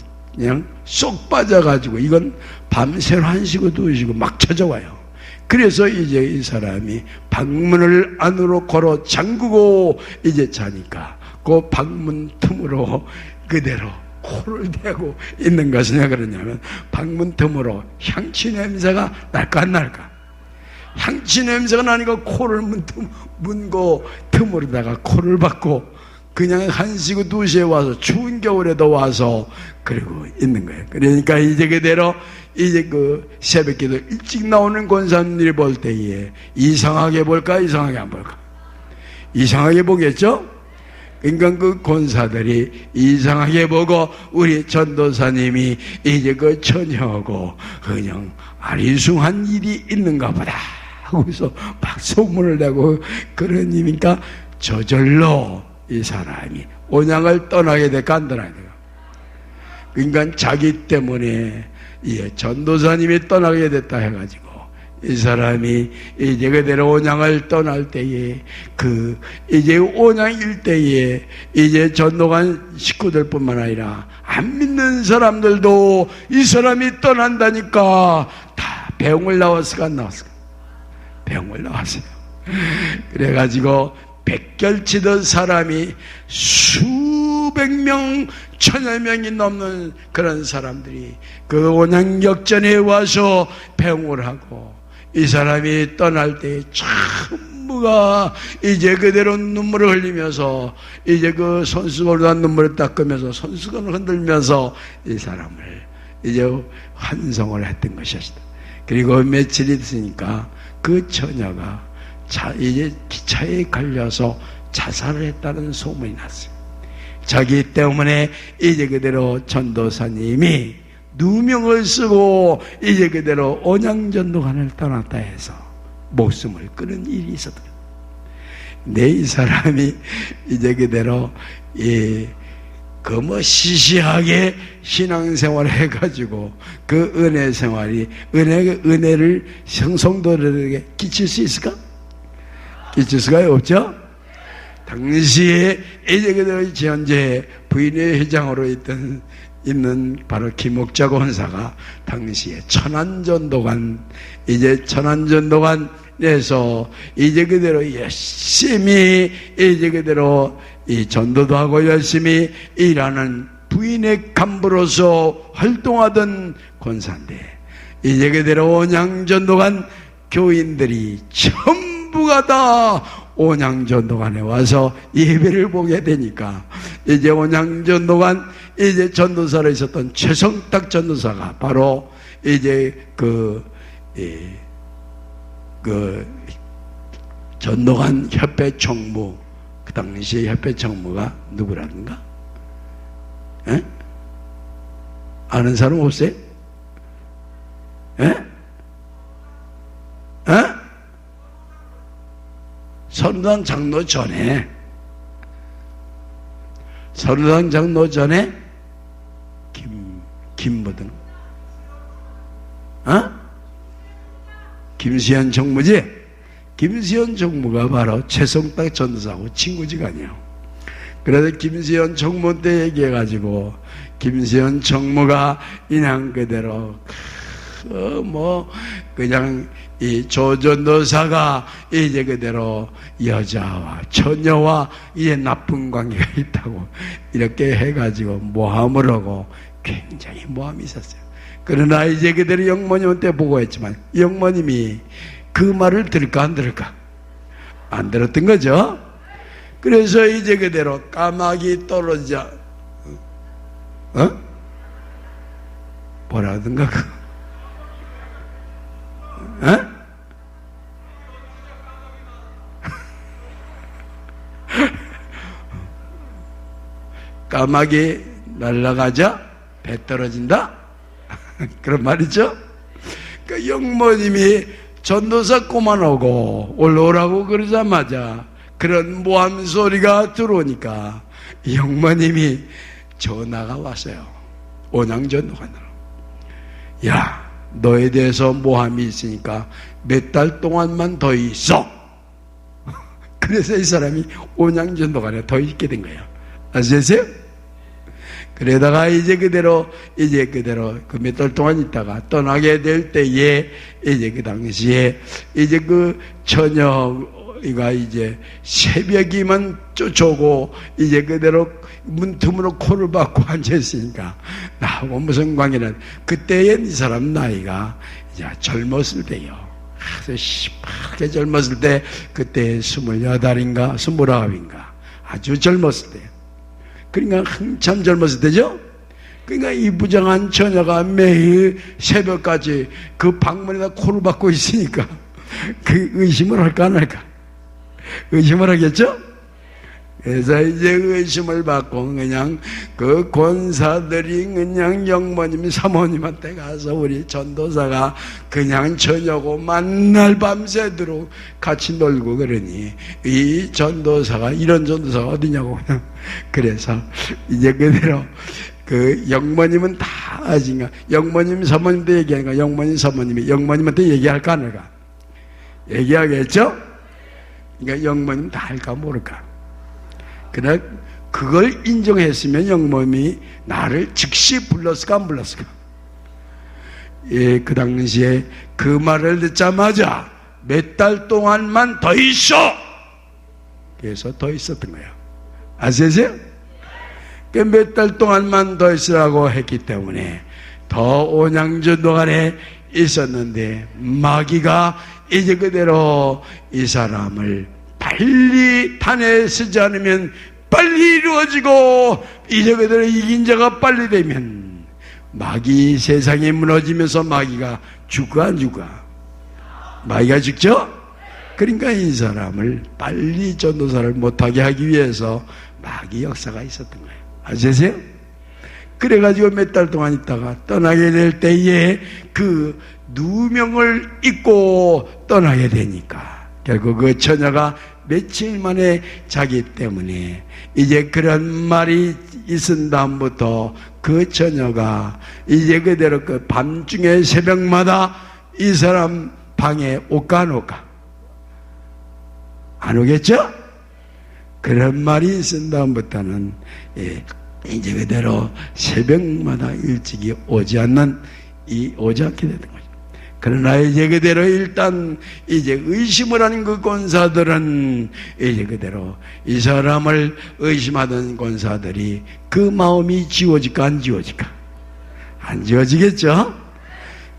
쏙 빠져가지고 이건 밤새로 한시고 두시고 막 찾아와요. 그래서 이제 이 사람이 방문을 안으로 걸어 잠그고 이제 자니까 그 방문 틈으로 그대로 코를 대고 있는 것은 왜 그러냐면 방문 틈으로 향취 냄새가 날까 안 날까? 향취 냄새가 나니까 코를 문고 틈으로다가 코를 박고 그냥 1시고 2시에 와서 추운 겨울에도 와서 그러고 있는 거예요. 그러니까 이제 그대로 이제 그 새벽기도 일찍 나오는 권사님들이 볼 때에 이상하게 볼까 이상하게 안 볼까? 이상하게 보겠죠? 그러니까 그 권사들이 이상하게 보고 우리 전도사님이 이제 그 처녀하고 그냥 아리숭한 일이 있는가 보다 하고서 막 소문을 내고 그런 일이니까 저절로 이 사람이 온양을 떠나게 될까 안 떠나게 될까? 그러니까 자기 때문에 전도사님이 떠나게 됐다 해가지고 이 사람이 이제 그대로 온양을 떠날 때에 이제 온양일 때에 이제 전도관 식구들뿐만 아니라 안 믿는 사람들도 이 사람이 떠난다니까 다 배웅을 나왔을까 안 나왔을까? 배웅을 나왔어요. 그래가지고 백결치던 사람이 수백 명, 천여 명이 넘는 그런 사람들이 그 온양역전에 와서 배웅을 하고 이 사람이 떠날 때 전부가 이제 그대로 눈물을 흘리면서 이제 그 손수건으로 눈물을 닦으면서 손수건을 흔들면서 이 사람을 이제 환송을 했던 것이었다. 그리고 며칠이 있으니까 그 처녀가 이제 기차에 걸려서 자살을 했다는 소문이 났어요. 자기 때문에 이제 그대로 전도사님이 누명을 쓰고 이제 그대로 온양전도관을 떠났다 해서 목숨을 끊은 일이 있었다. 근데 이 사람이 이제 그대로 시시하게 신앙생활을 해가지고 그 은혜 생활이 은혜를 성도들에게 끼칠 수 있을까? 끼칠 수가 없죠? 당시에 이제 그대로 현재 부인의 회장으로 있는 바로 김옥자 권사가 당시에 천안전도관에서 이제 그대로 열심히 이제 그대로 이 전도도 하고 열심히 일하는 부인의 간부로서 활동하던 권사인데 이제 그대로 온양전도관 교인들이 전부가 다 온양전도관에 와서 예배를 보게 되니까 이제 온양전도관 이제 전도사로 있었던 최성탁 전도사가 바로 이제 그 전도관 협회 총무 그 당시에 협회 총무가 누구라는가? 에? 아는 사람 없어요? 에? 에? 선우당 장로 전에 김뭐든 김수현 총무지? 김수현 총무가 바로 최성탁 전도사하고 친구지간이요. 그래서 김수현 총무 때 얘기해가지고 김수현 총무가 인양 그대로 그냥 이 조전도사가 이제 그대로 여자와 처녀와 이제 나쁜 관계가 있다고 이렇게 해가지고 모함을 하고 굉장히 모함이 있었어요. 그러나 이제 그대로 영모님한테 보고했지만 영모님이 그 말을 들을까 안 들을까? 안 들었던 거죠. 그래서 이제 그대로 까마귀 떨어져 뭐라 하던가 까마귀 날아가자 배 떨어진다? 그런 말이죠. 그 영모님이 전도사 그만하고 올라오라고 그러자마자 그런 모함 소리가 들어오니까 영모님이 전화가 왔어요. 온양전도관으로. 야, 너에 대해서 모함이 있으니까 몇 달 동안만 더 있어. 그래서 이 사람이 온양전도관에 더 있게 된 거예요. 아시겠어요? 그러다가 이제 그대로 그 몇 달 동안 있다가 떠나게 될 때에 이제 그 당시에 이제 그 처녀가 이제 새벽이면 쫓아오고 이제 그대로 문틈으로 코를 박고 앉아있으니까 나하고 무슨 관계는 그때의 이 사람 나이가 이제 젊었을 때요. 아주 시퍼렇게 젊었을 때 그때 28인가 29인가 아주 젊었을 때. 그러니까 한참 젊었을 때죠. 그러니까 이 부정한 처녀가 매일 새벽까지 그 방문에다 코를 박고 있으니까 그 의심을 할까 안 할까? 의심을 하겠죠? 그래서 이제 의심을 받고 그냥 그 권사들이 그냥 영모님 사모님한테 가서 우리 전도사가 그냥 저녁고 만날 밤새도록 같이 놀고 그러니 이 전도사가 이런 전도사가 어디냐고 그냥 그래서 이제 그대로 그 영모님은 다 아신가 영모님 사모님도 얘기하니까 영모님 사모님이 영모님한테 얘기할까 안 할까? 얘기하겠죠? 그러니까 영모님 다 할까 모를까? 그러나 그걸 인정했으면 영모님이 나를 즉시 불렀을까 안 불렀을까? 예, 그 당시에 그 말을 듣자마자 몇 달 동안만 더 있어! 그래서 더 있었던 거예요. 아시겠어요? 몇 달 동안만 더 있으라고 했기 때문에 더 온양전도관에 있었는데 마귀가 이제 그대로 이 사람을 빨리 탄에 쓰지 않으면 빨리 이루어지고 이제 그대로 이긴 자가 빨리 되면 마귀 세상이 무너지면서 마귀가 죽어 안 죽어? 마귀가 죽죠? 그러니까 이 사람을 빨리 전도사를 못하게 하기 위해서 마귀 역사가 있었던 거예요. 아시세요? 그래가지고 몇 달 동안 있다가 떠나게 될 때에 그 누명을 입고 떠나게 되니까 결국 그 처녀가 며칠 만에 자기 때문에 이제 그런 말이 있은 다음부터 그 처녀가 이제 그대로 그 밤중에 새벽마다 이 사람 방에 올까 안 올까? 안 오겠죠? 그런 말이 있은 다음부터는 이제 그대로 새벽마다 일찍이 오지 않게 되는 거죠. 그러나 이제 그대로 일단 이제 의심을 하는 그 권사들은 이제 그대로 이 사람을 의심하던 권사들이 그 마음이 지워질까 안 지워질까? 안 지워지겠죠?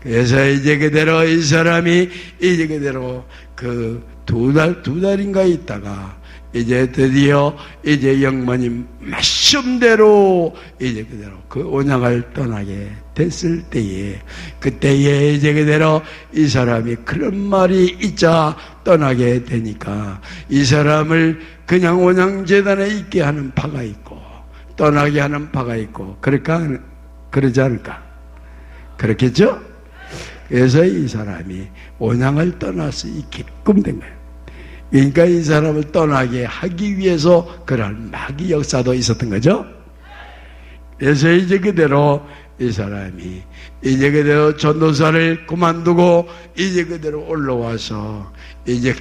그래서 이제 그대로 이 사람이 이제 그대로 그 두 달인가 있다가 이제 드디어 이제 영모님 말씀대로 이제 그대로 그 온양을 떠나게 됐을 때에 그때에 이제 그대로 이 사람이 그런 말이 있자 떠나게 되니까 이 사람을 그냥 온양재단에 있게 하는 파가 있고 떠나게 하는 파가 있고 그러지 않을까? 그렇겠죠? 그래서 이 사람이 온양을 떠나서 있게끔 된 거예요. 그러니까 이 사람을 떠나게 하기 위해서 그런 마귀 역사도 있었던 거죠. 그래서 이제 그대로 이 사람이 이제 그대로 전도사를 그만두고 이제 그대로 올라와서 이제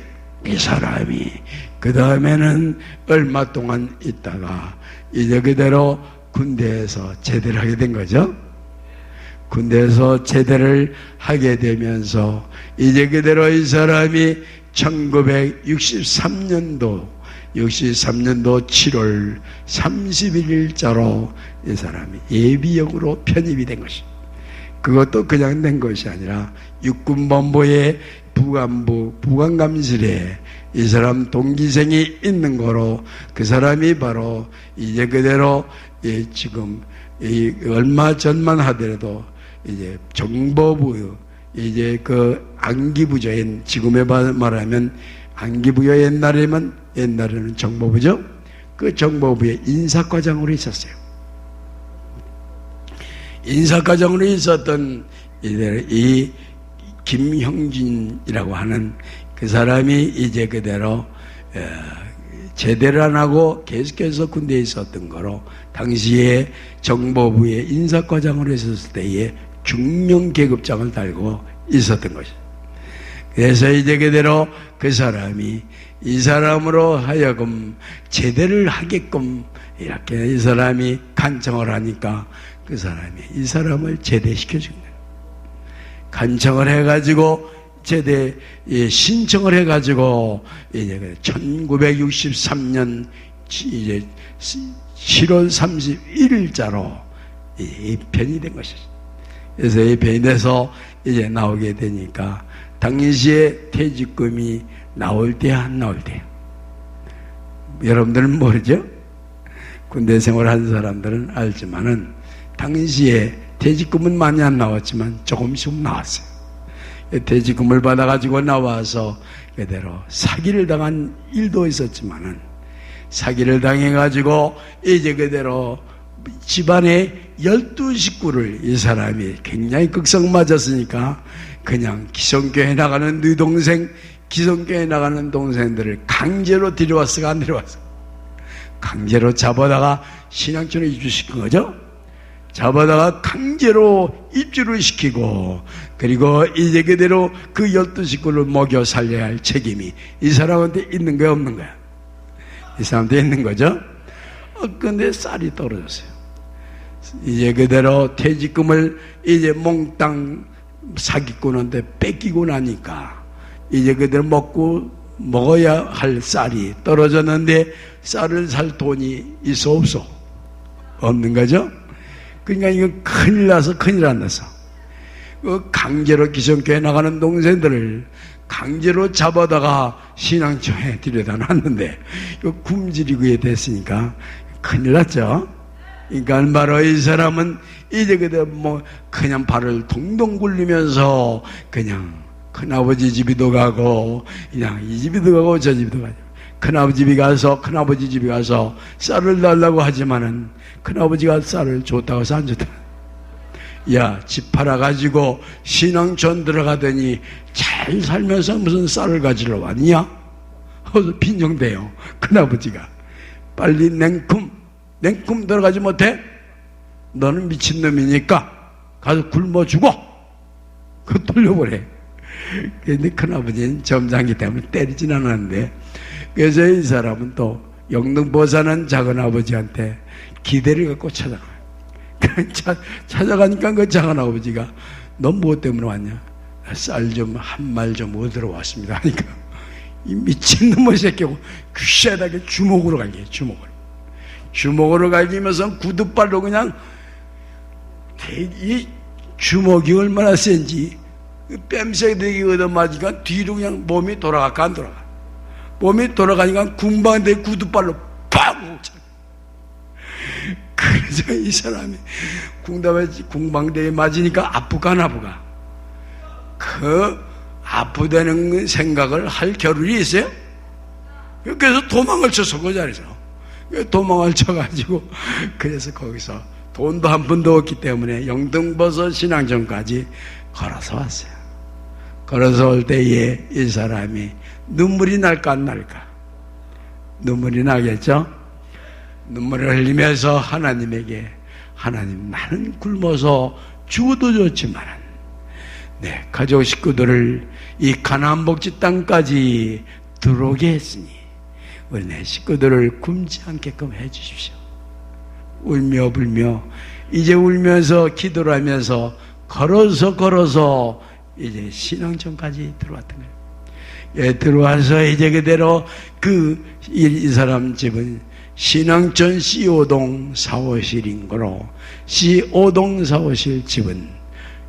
이 사람이 그 다음에는 얼마 동안 있다가 이제 그대로 군대에서 제대를 하게 된 거죠. 군대에서 제대를 하게 되면서 이제 그대로 이 사람이 1963년도 7월 31일자로 이 사람이 예비역으로 편입이 된 것이, 그것도 그냥 된 것이 아니라 육군본부의 부관감실에 이 사람 동기생이 있는 거로, 그 사람이 바로 이제 그대로 지금 얼마 전만 하더라도 이제 정보부, 이제 그 안기부죠. 지금에 말하면 안기부요. 옛날에는 정보부죠. 그 정보부의 인사과장으로 있었어요. 인사과장으로 있었던 이 김형진이라고 하는 그 사람이 이제 그대로 제대를 안 하고 계속해서 군대에 있었던 거로, 당시에 정보부의 인사과장으로 있었을 때에 중령계급장을 달고 있었던 것이죠. 그래서 이제 그대로 그 사람이 이 사람으로 하여금 제대를 하게끔 이렇게 이 사람이 간청을 하니까 그 사람이 이 사람을 제대시켜준 거예요. 간청을 해가지고 제대 신청을 해가지고 이제 1963년 이제 7월 31일자로 입편이 된 것이죠. 그래서 입편이 돼서 이제 나오게 되니까 당시에 퇴직금이 나올 때 안 나올 때, 여러분들은 모르죠? 군대 생활한 사람들은 알지만은 당시에 퇴직금은 많이 안 나왔지만 조금씩 나왔어요. 퇴직금을 받아가지고 나와서 그대로 사기를 당한 일도 있었지만은, 사기를 당해가지고 이제 그대로 집안의 12식구를 이 사람이 굉장히 극성 맞았으니까 그냥 기성교회 나가는 네 동생, 기성교회 나가는 동생들을 강제로 데려왔어가 안 데려왔어? 강제로 잡아다가 신앙촌에 입주시킨 거죠. 잡아다가 강제로 입주를 시키고, 그리고 이제 그대로 그 12식구를 먹여 살려야 할 책임이 이 사람한테 있는 거야, 없는 거야? 이 사람한테 있는 거죠. 근데 쌀이 떨어졌어요. 이제 그대로 퇴직금을 이제 몽땅 사기꾼한테 뺏기고 나니까 이제 그대로 먹어야 할 쌀이 떨어졌는데, 쌀을 살 돈이 있어 없어? 없는 거죠. 그러니까 이건 큰일 나서 큰일 안 나서 강제로 기성교회 나가는 동생들을 강제로 잡아다가 신앙촌에 들여다 놨는데 굶주리게 됐으니까 큰일 났죠. 그러니까 바로 이 사람은 이제 그대로 그냥 발을 동동 굴리면서 그냥 큰아버지 집이도 가고 그냥 이 집이도 가고 저 집이도 가고, 큰아버지 집에 가서 쌀을 달라고 하지만은 큰아버지가 쌀을 줬다고 해서 안 줬다. 야, 집 팔아가지고 신앙촌 들어가더니 잘 살면서 무슨 쌀을 가지러 왔냐? 그래서 빈정대요. 큰아버지가 빨리 냉큼 들어가지 못해? 너는 미친놈이니까 가서 굶어 죽어. 그거 돌려보래. 근데 큰아버지는 점장이기 때문에 때리진 않았는데, 그래서 이 사람은 또 영등포 사는 작은아버지한테 기대를 갖고 찾아가요. 찾아가니까 그 작은아버지가 너 무엇 때문에 왔냐? 쌀 좀 한 말 좀 얻으러 왔습니다 하니까 이 미친놈의 새끼고 귀시하게 주먹으로 갈게. 주먹으로 갈기면서 구두발로 그냥 이 주먹이 얼마나 센지 뺨새되기 얻어맞으니까 뒤로 그냥 몸이 돌아갈까 안 돌아가. 몸이 돌아가니까 군방대 구두발로 팍! 그래서 이 사람이 궁방대에 맞으니까 아프가 안 아프가? 그 아프다는 생각을 할 겨를이 있어요? 그래서 도망을 쳤어. 그 자리에서 도망을 쳐가지고, 그래서 거기서 돈도 한 푼도 없기 때문에 영등포서 신앙전까지 걸어서 왔어요. 걸어서 올 때에 이 사람이 눈물이 날까 안 날까? 눈물이 나겠죠? 눈물을 흘리면서 하나님에게, 하나님, 나는 굶어서 죽어도 좋지만 내 가족 식구들을 이 가나안 복지 땅까지 들어오게 했으니 우리 내 식구들을 굶지 않게끔 해 주십시오. 울며 불며 이제 울면서 기도를 하면서 걸어서 이제 신앙촌까지 들어왔던 거예요. 예, 들어와서 이제 그대로 이 사람 집은 신앙촌 C5동 사호실인 거로, C5동 사호실 집은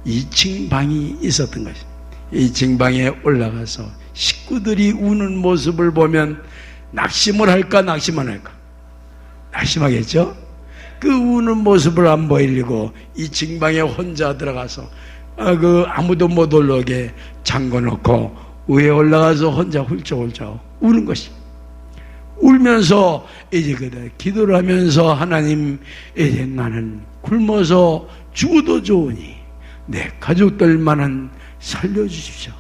2층 방이 있었던 것이죠. 2층 방에 올라가서 식구들이 우는 모습을 보면 낙심을 할까 낙심 안 할까? 낙심하겠죠? 그 우는 모습을 안 보이려고 2층 방에 혼자 들어가서 아무도 못 올라오게 잠궈놓고 위에 올라가서 혼자 훌쩍훌쩍 우는 것이. 울면서 이제 그대 기도를 하면서, 하나님, 이제 나는 굶어서 죽어도 좋으니 내 가족들만은 살려주십시오.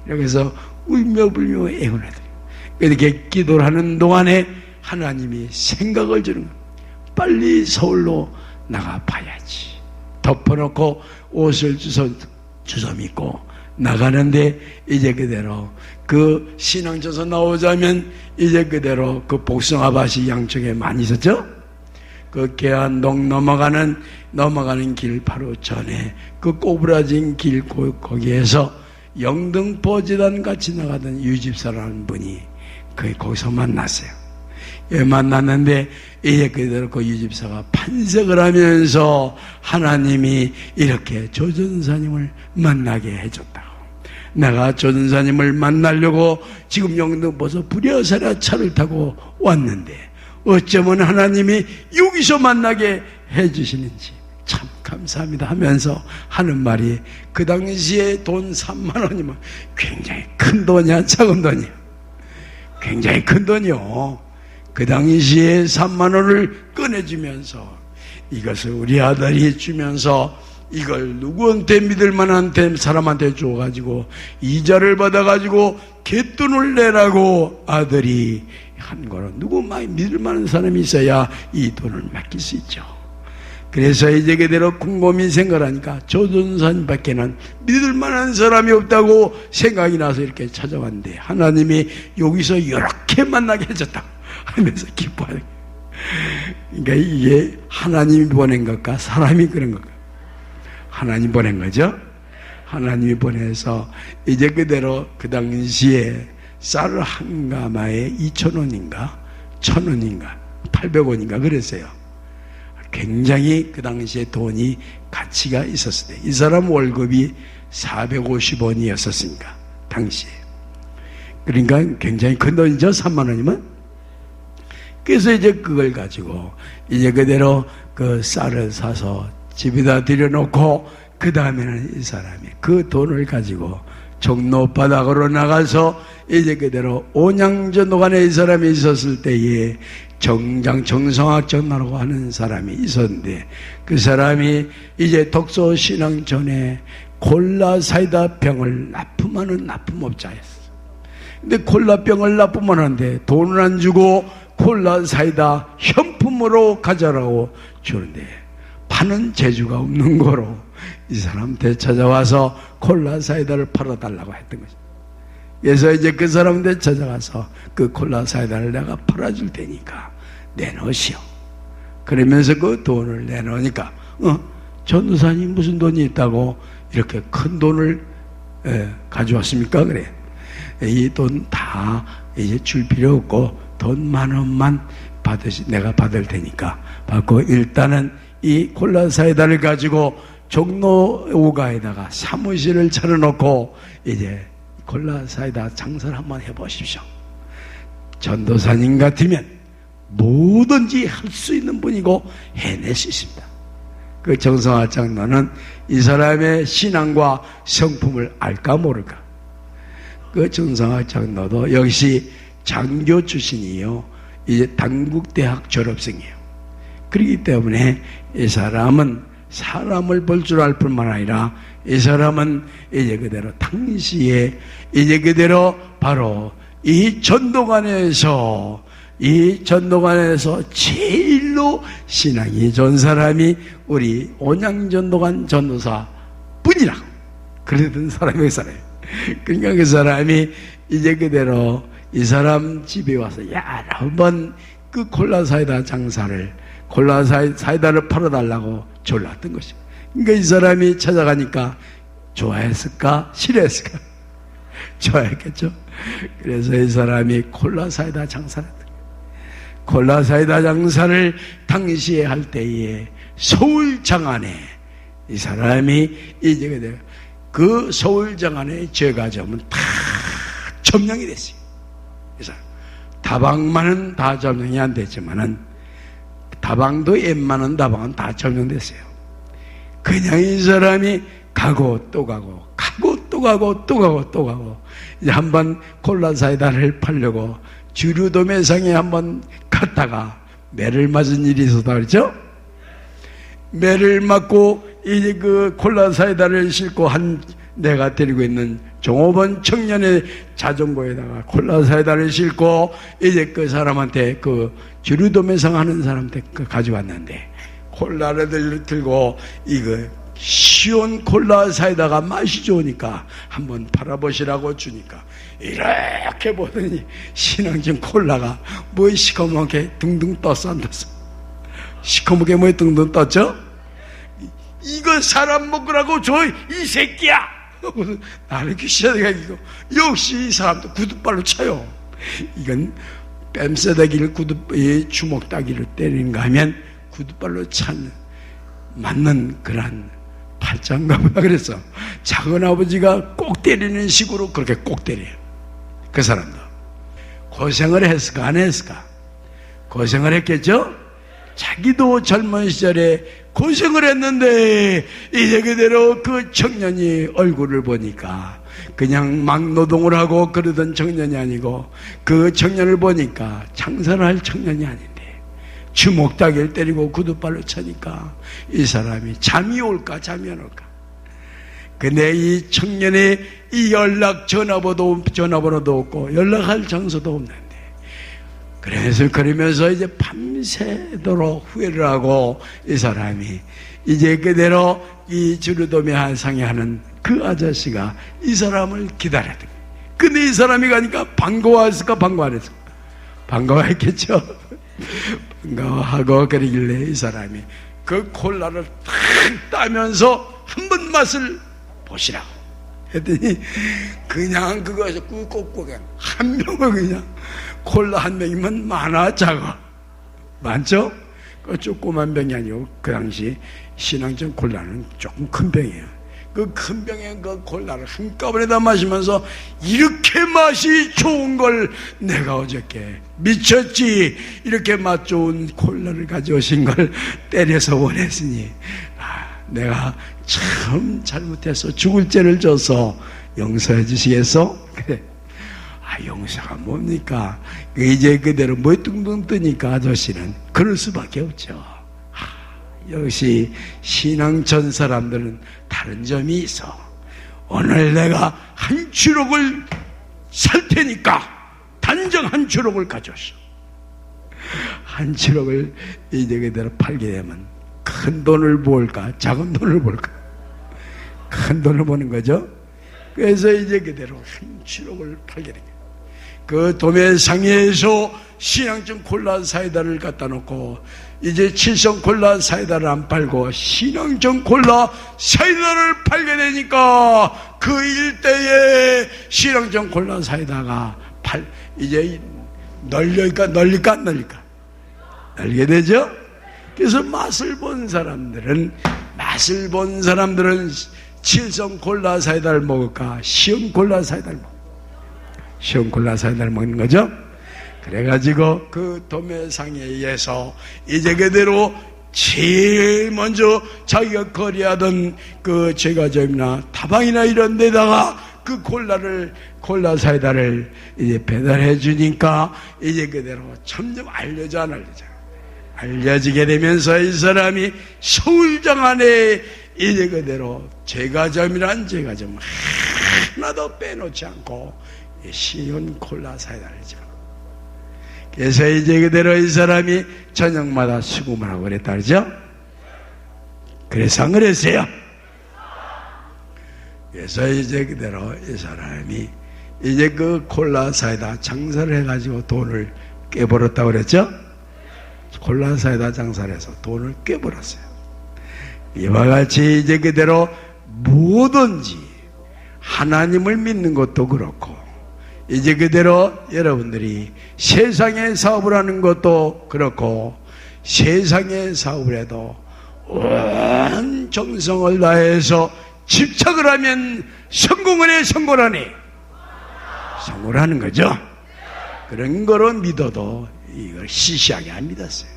이렇게 해서 울며불며 애원하더래요. 이렇게 기도를 하는 동안에 하나님이 생각을 주는 거예요. 빨리 서울로 나가봐야지. 덮어놓고 옷을 주워 입고 나가는데, 이제 그대로 그 신앙쳐서 나오자면 이제 그대로 그 복숭아밭이 양쪽에 많이 있었죠. 그 계안동 넘어가는 길 바로 전에 그 꼬부라진 길 거기에서 영등포지단 같이 나가던 유집사라는 분이 거기서 만났어요. 예, 만났는데 이제 그대로 그 유집사가 판석을 하면서 하나님이 이렇게 조전사님을 만나게 해줬다고. 내가 조전사님을 만나려고 지금 영등포에서 부랴사랴 차를 타고 왔는데 어쩌면 하나님이 여기서 만나게 해주시는지 참 감사합니다 하면서 하는 말이, 그 당시에 돈 3만 원이면 굉장히 큰 돈이야, 작은 돈이야? 굉장히 큰 돈이요. 그 당시에 3만 원을 꺼내주면서 이것을 우리 아들이 주면서 이걸 누구한테 믿을 만한 사람한테 줘가지고 이자를 받아가지고 갯돈을 내라고 아들이 한 거는 누구 많이 믿을 만한 사람이 있어야 이 돈을 맡길 수 있죠. 그래서 이제 그대로 곰곰이 생각하니까 조전사님밖에는 믿을 만한 사람이 없다고 생각이 나서 이렇게 찾아왔는데 하나님이 여기서 이렇게 만나게 해줬다 하면서 기뻐하는 거예요. 그러니까 이게 하나님이 보낸 것과 사람이 그런 것과, 하나님 보낸 거죠. 하나님이 보내서 이제 그대로 그 당시에 쌀 한 가마에 2,000원인가 1,000원인가 800원인가 그랬어요. 굉장히 그 당시에 돈이 가치가 있었을 때, 이 사람 월급이 450원이었었으니까 당시에, 그러니까 굉장히 큰 돈이죠. 3만 원이면. 그래서 이제 그걸 가지고 이제 그대로 그 쌀을 사서 집에다 들여놓고, 그 다음에는 이 사람이 그 돈을 가지고 종로 바닥으로 나가서 이제 그대로 온양전도관에 이 사람이 있었을 때에 정성학전도라고 하는 사람이 있었는데, 그 사람이 이제 독서 신앙전에 콜라 사이다 병을 납품하는 납품업자였어. 근데 콜라병을 납품하는데 돈을 안 주고 콜라 사이다 현품으로 가져라고 주는데 파는 재주가 없는 거로 이 사람한테 찾아와서 콜라 사이다를 팔아달라고 했던 거죠. 그래서 이제 그 사람한테 찾아가서 그 콜라 사이다를 내가 팔아줄 테니까 내놓으시오. 그러면서 그 돈을 내놓으니까 전도사님 무슨 돈이 있다고 이렇게 큰 돈을 가져왔습니까? 그래. 이 돈 다 이제 줄 필요 없고 돈 10,000원만 내가 받을 테니까 받고, 일단은 이 콜라 사이다를 가지고 종로 5가에다가 사무실을 차려놓고 이제 콜라 사이다 장사를 한번 해보십시오. 전도사님 같으면 뭐든지 할 수 있는 분이고 해낼 수 있습니다. 그 정성화 장로는 이 사람의 신앙과 성품을 알까 모를까? 그 정성화 장로도 역시 장교 출신이요, 이제 단국대학 졸업생이에요. 그렇기 때문에 이 사람은 사람을 볼 줄 알 뿐만 아니라 이 사람은 이제 그대로 당시에 이제 그대로 바로 이 전도관에서 제일로 신앙이 좋은 사람이 우리 온양전도관 전도사 뿐이라고 그러던 사람이 그 사람이에요. 그러니까 그 사람이 이제 그대로 이 사람 집에 와서 여러 번 그 콜라 사이다 장사를, 콜라 사이다를 팔아달라고 졸랐던 것이죠. 그러니까 이 사람이 찾아가니까 좋아했을까? 싫어했을까? 좋아했겠죠. 그래서 이 사람이 콜라 사이다 장사를 했다. 콜라 사이다 장사를 당시에 할 때에 서울 장안에 이 사람이 이제 그 서울 장안에 제과점은 다 점령이 됐어요. 그래서 다방만은 다 점령이 안 됐지만은 다방도 웬만한 다방은 다 점령됐어요. 그냥 이 사람이 가고 또 가고 또 가고 이제 한번 콜라 사이다를 팔려고 주류도매상에 한번 갔다가 매를 맞은 일이 있었다 그랬죠? 매를 맞고 이제 그 콜라 사이다를 싣고 내가 데리고 있는 종업원 청년의 자전거에다가 콜라 사이다를 싣고 이제 그 사람한테 그 주류도매상 하는 사람한테 가져왔는데 콜라를 들고 이거 시온 콜라 사이다가 맛이 좋으니까 한번 팔아보시라고 주니까 이렇게 보더니 신앙진 콜라가 뭐 시커멓게 둥둥 떴어 안 떴어? 시커멓게 뭐 둥둥 떴죠? 이거 사람 먹으라고 줘 이 새끼야! 나는 귀신이가 이거 역시 이 사람도 구두발로 쳐요. 이건 뺨싸대기를 주먹따기를 때리는가 하면 구두발로 맞는 그런 팔짱가 보다 그랬어. 작은 아버지가 꼭 때리는 식으로 그렇게 꼭 때려요. 그 사람도 고생을 했을까 안 했을까? 고생을 했겠죠? 자기도 젊은 시절에 고생을 했는데 이제 그대로 그 청년이 얼굴을 보니까 그냥 막 노동을 하고 그러던 청년이 아니고 그 청년을 보니까 장사를 할 청년이 아닌데 주먹따기를 때리고 구두발로 차니까 이 사람이 잠이 올까 잠이 안 올까. 근데 이 청년의 이 전화번호도 없고 연락할 장소도 없는데 그래서 그러면서 이제 밤새도록 후회를 하고 이 사람이 이제 그대로 이 주류도매 상의하는 그 아저씨가 이 사람을 기다렸던 거예요. 근데 이 사람이 가니까 반가워했을까 반가워 안 했을까? 반가워했겠죠. 반가워하고 그러길래 이 사람이 그 콜라를 탁 따면서 한번 맛을 보시라고 했더니 그냥 그거에서 꾹꾹꾹 한 병을 그냥 콜라 한 병이면 많아 작아 많죠? 그 조그만 병이 아니고 그 당시 신앙전 콜라는 조금 큰 병이에요. 그 큰 병에 그 콜라를 한꺼번에다 마시면서 이렇게 맛이 좋은 걸 내가 어저께 미쳤지 이렇게 맛 좋은 콜라를 가져오신 걸 때려서 원했으니 내가 참 잘못해서 죽을 죄를 져서 용서해 주시겠어? 그래. 용서가 뭡니까? 이제 그대로 뭐 뚱뚱 뜨니까 아저씨는 그럴 수밖에 없죠. 역시 신앙전 사람들은 다른 점이 있어. 오늘 내가 한 추록을 살 테니까 단정 한 추록을 가져오시오. 한 추록을 이제 그대로 팔게 되면 큰 돈을 벌까 작은 돈을 벌까? 큰 돈을 버는 거죠. 그래서 이제 그대로 한 추록을 팔게 됩니다. 그 도매상에서 신앙증 콜라 사이다를 갖다 놓고 이제 칠성 콜라 사이다를 안 팔고 신앙증 콜라 사이다를 팔게 되니까 그 일대에 신앙증 콜라 사이다가 이제 널릴까 안 널릴까? 널게 되죠? 그래서 맛을 본 사람들은 칠성 콜라 사이다를 먹을까? 시험 콜라 사이다를 먹을까? 시험 콜라 사이다를 먹는 거죠. 그래가지고 그 도매상에 의해서 이제 그대로 제일 먼저 자기가 거래하던 그 제과점이나 다방이나 이런 데다가 그 콜라 사이다를 이제 배달해 주니까 이제 그대로 점점 알려지게 되면서 이 사람이 서울장 안에 이제 그대로 제과점이란 제과점 하나도 빼놓지 않고 시온 콜라 사이다를 집어넣고 그래서 이제 그대로 이 사람이 저녁마다 수금을 하고 그랬다 그러죠? 그래서 안 그랬어요? 그래서 이제 그대로 이 사람이 이제 그 콜라 사이다 장사를 해가지고 돈을 깨버렸다고 그랬죠? 콜라 사이다 장사를 해서 돈을 깨버렸어요. 이와 같이 이제 그대로 뭐든지 하나님을 믿는 것도 그렇고, 이제 그대로 여러분들이 세상에 사업을 하는 것도 그렇고, 세상에 사업을 해도 온 정성을 다해서 집착을 하면 성공을 해, 성공을 하니? 성공을 하는 거죠. 그런 거로 믿어도 이걸 시시하게 안 믿었어요.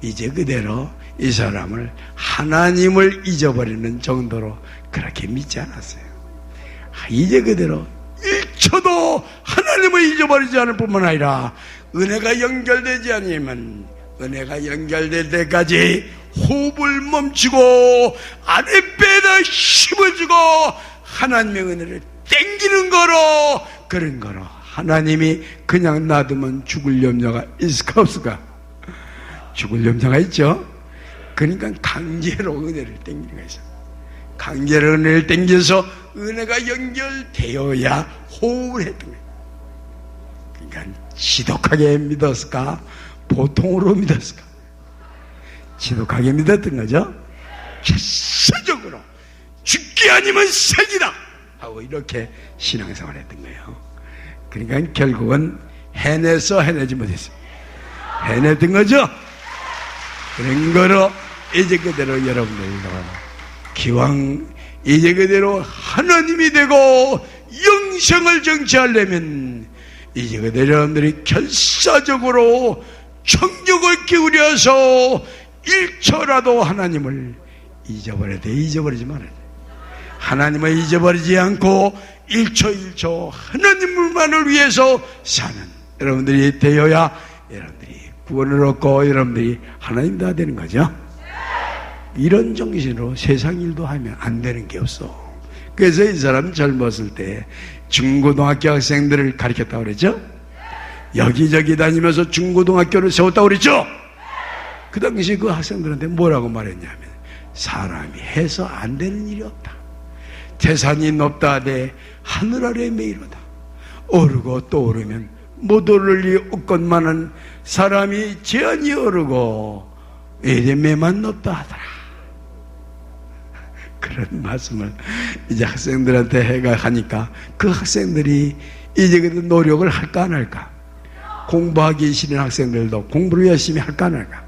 이제 그대로 이 사람을 하나님을 잊어버리는 정도로 그렇게 믿지 않았어요. 이제 그대로 1초도 하나님을 잊어버리지 않을 뿐만 아니라 은혜가 연결되지 않으면 은혜가 연결될 때까지 호흡을 멈추고 아랫배에다 힘을 주고 하나님의 은혜를 땡기는 거로, 그런 거로 하나님이 그냥 놔두면 죽을 염려가 있을까 없을까? 죽을 염려가 있죠. 그러니까 강제로 은혜를 땡기는 거예요. 강제로 은혜를 땡겨서 은혜가 연결되어야 호흡을 했던 거예요. 그러니까 지독하게 믿었을까? 보통으로 믿었을까? 지독하게 믿었던 거죠. 결사적으로 죽기 아니면 살기다 하고 이렇게 신앙생활을 했던 거예요. 그러니까 결국은 해내지 못했어요. 해냈던 거죠. 그런 거로 이제 그대로 여러분들도 기왕 이제 그대로 하나님이 되고 영생을 정치하려면 이제 그대로 여러분들이 결사적으로 청력을 기울여서 1초라도 하나님을 잊어버려야 돼. 잊어버리지 말아야 돼. 하나님을 잊어버리지 않고 1초 하나님만을 위해서 사는 여러분들이 되어야 여러분들이 구원을 얻고 여러분들이 하나님 다 되는 거죠. 이런 정신으로 세상 일도 하면 안 되는 게 없어. 그래서 이 사람 젊었을 때 중고등학교 학생들을 가르쳤다고 그랬죠. 여기저기 다니면서 중고등학교를 세웠다고 그랬죠. 그 당시 그 학생들한테 뭐라고 말했냐면, 사람이 해서 안 되는 일이 없다. 태산이 높다 하되 하늘 아래 메이로다. 오르고 또 오르면 못 오를 리 없건만은 사람이 제한이 오르고 이제 매만 높다 하더라. 그런 말씀을 이제 학생들한테 하니까 그 학생들이 이제 그 노력을 할까 안 할까? 공부하기 싫은 학생들도 공부를 열심히 할까 안 할까?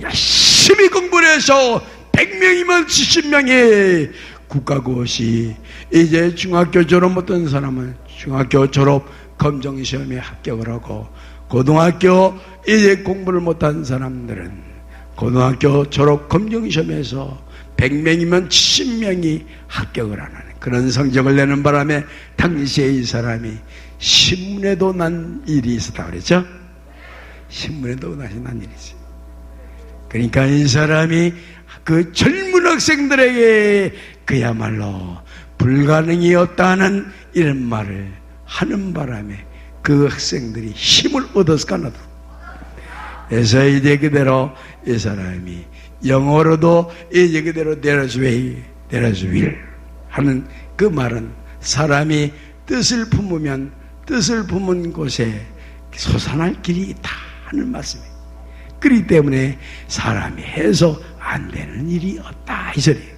열심히 공부를 해서 100명이면 70명이 국가고시, 이제 중학교 졸업 못한 사람은 중학교 졸업 검정시험에 합격을 하고, 고등학교 이제 공부를 못한 사람들은 고등학교 졸업 검정시험에서 100명이면 70명이 합격을 안 하는 그런 성적을 내는 바람에 당시에 이 사람이 신문에도 난 일이 있었다 그랬죠? 신문에도 난 일이지. 그러니까 이 사람이 그 젊은 학생들에게 그야말로 불가능이 없다는 이런 말을 하는 바람에 그 학생들이 힘을 얻었을까 나도. 그래서 이제 그대로 이 사람이 영어로도 이제 그대로 There is way, there is will 하는 그 말은 사람이 뜻을 품으면 뜻을 품은 곳에 솟아날 길이 있다 하는 말씀이에요. 그렇기 때문에 사람이 해서 안 되는 일이 없다 이 소리예요.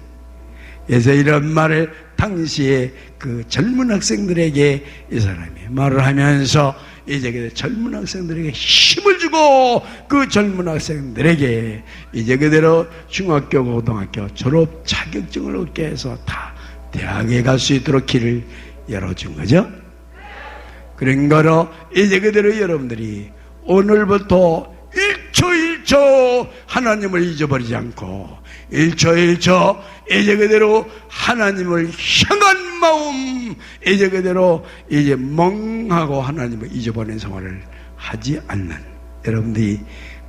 그래서 이런 말을 당시에 그 젊은 학생들에게 이 사람이 말을 하면서 이제 그 젊은 학생들에게 힘을 주고 그 젊은 학생들에게 이제 그대로 중학교, 고등학교 졸업 자격증을 얻게 해서 다 대학에 갈 수 있도록 길을 열어준 거죠. 그런 거로 이제 그대로 여러분들이 오늘부터 1초 하나님을 잊어버리지 않고 1초 이제 그대로 하나님을 향한 마음, 이제 그대로 이제 멍하고 하나님을 잊어버리는 생활을 하지 않는 여러분들이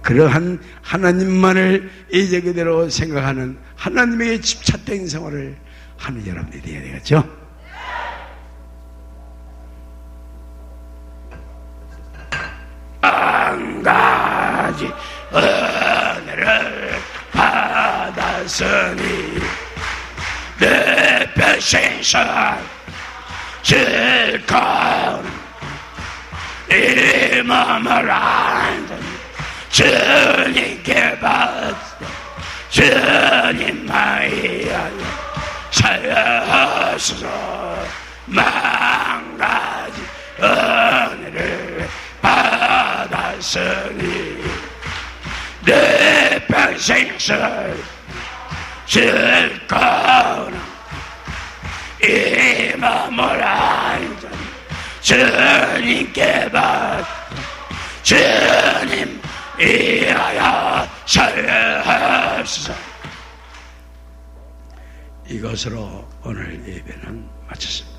그러한 하나님만을 이제 그대로 생각하는 하나님에게 집착된 생활을 하는 여러분들이 되어야 되겠죠. 한 가지 은혜를 받았으니 내 배신선 실컷 이 몸을 안전 주님께 받았어. 주님만이 하여 살려주소서. 만가지 은혜를 받았으니 내 평생을 질 거나 이 마음을 알자 주님께 받 주님 이하여 살려주소서. 이것으로 오늘 예배는 마쳤습니다.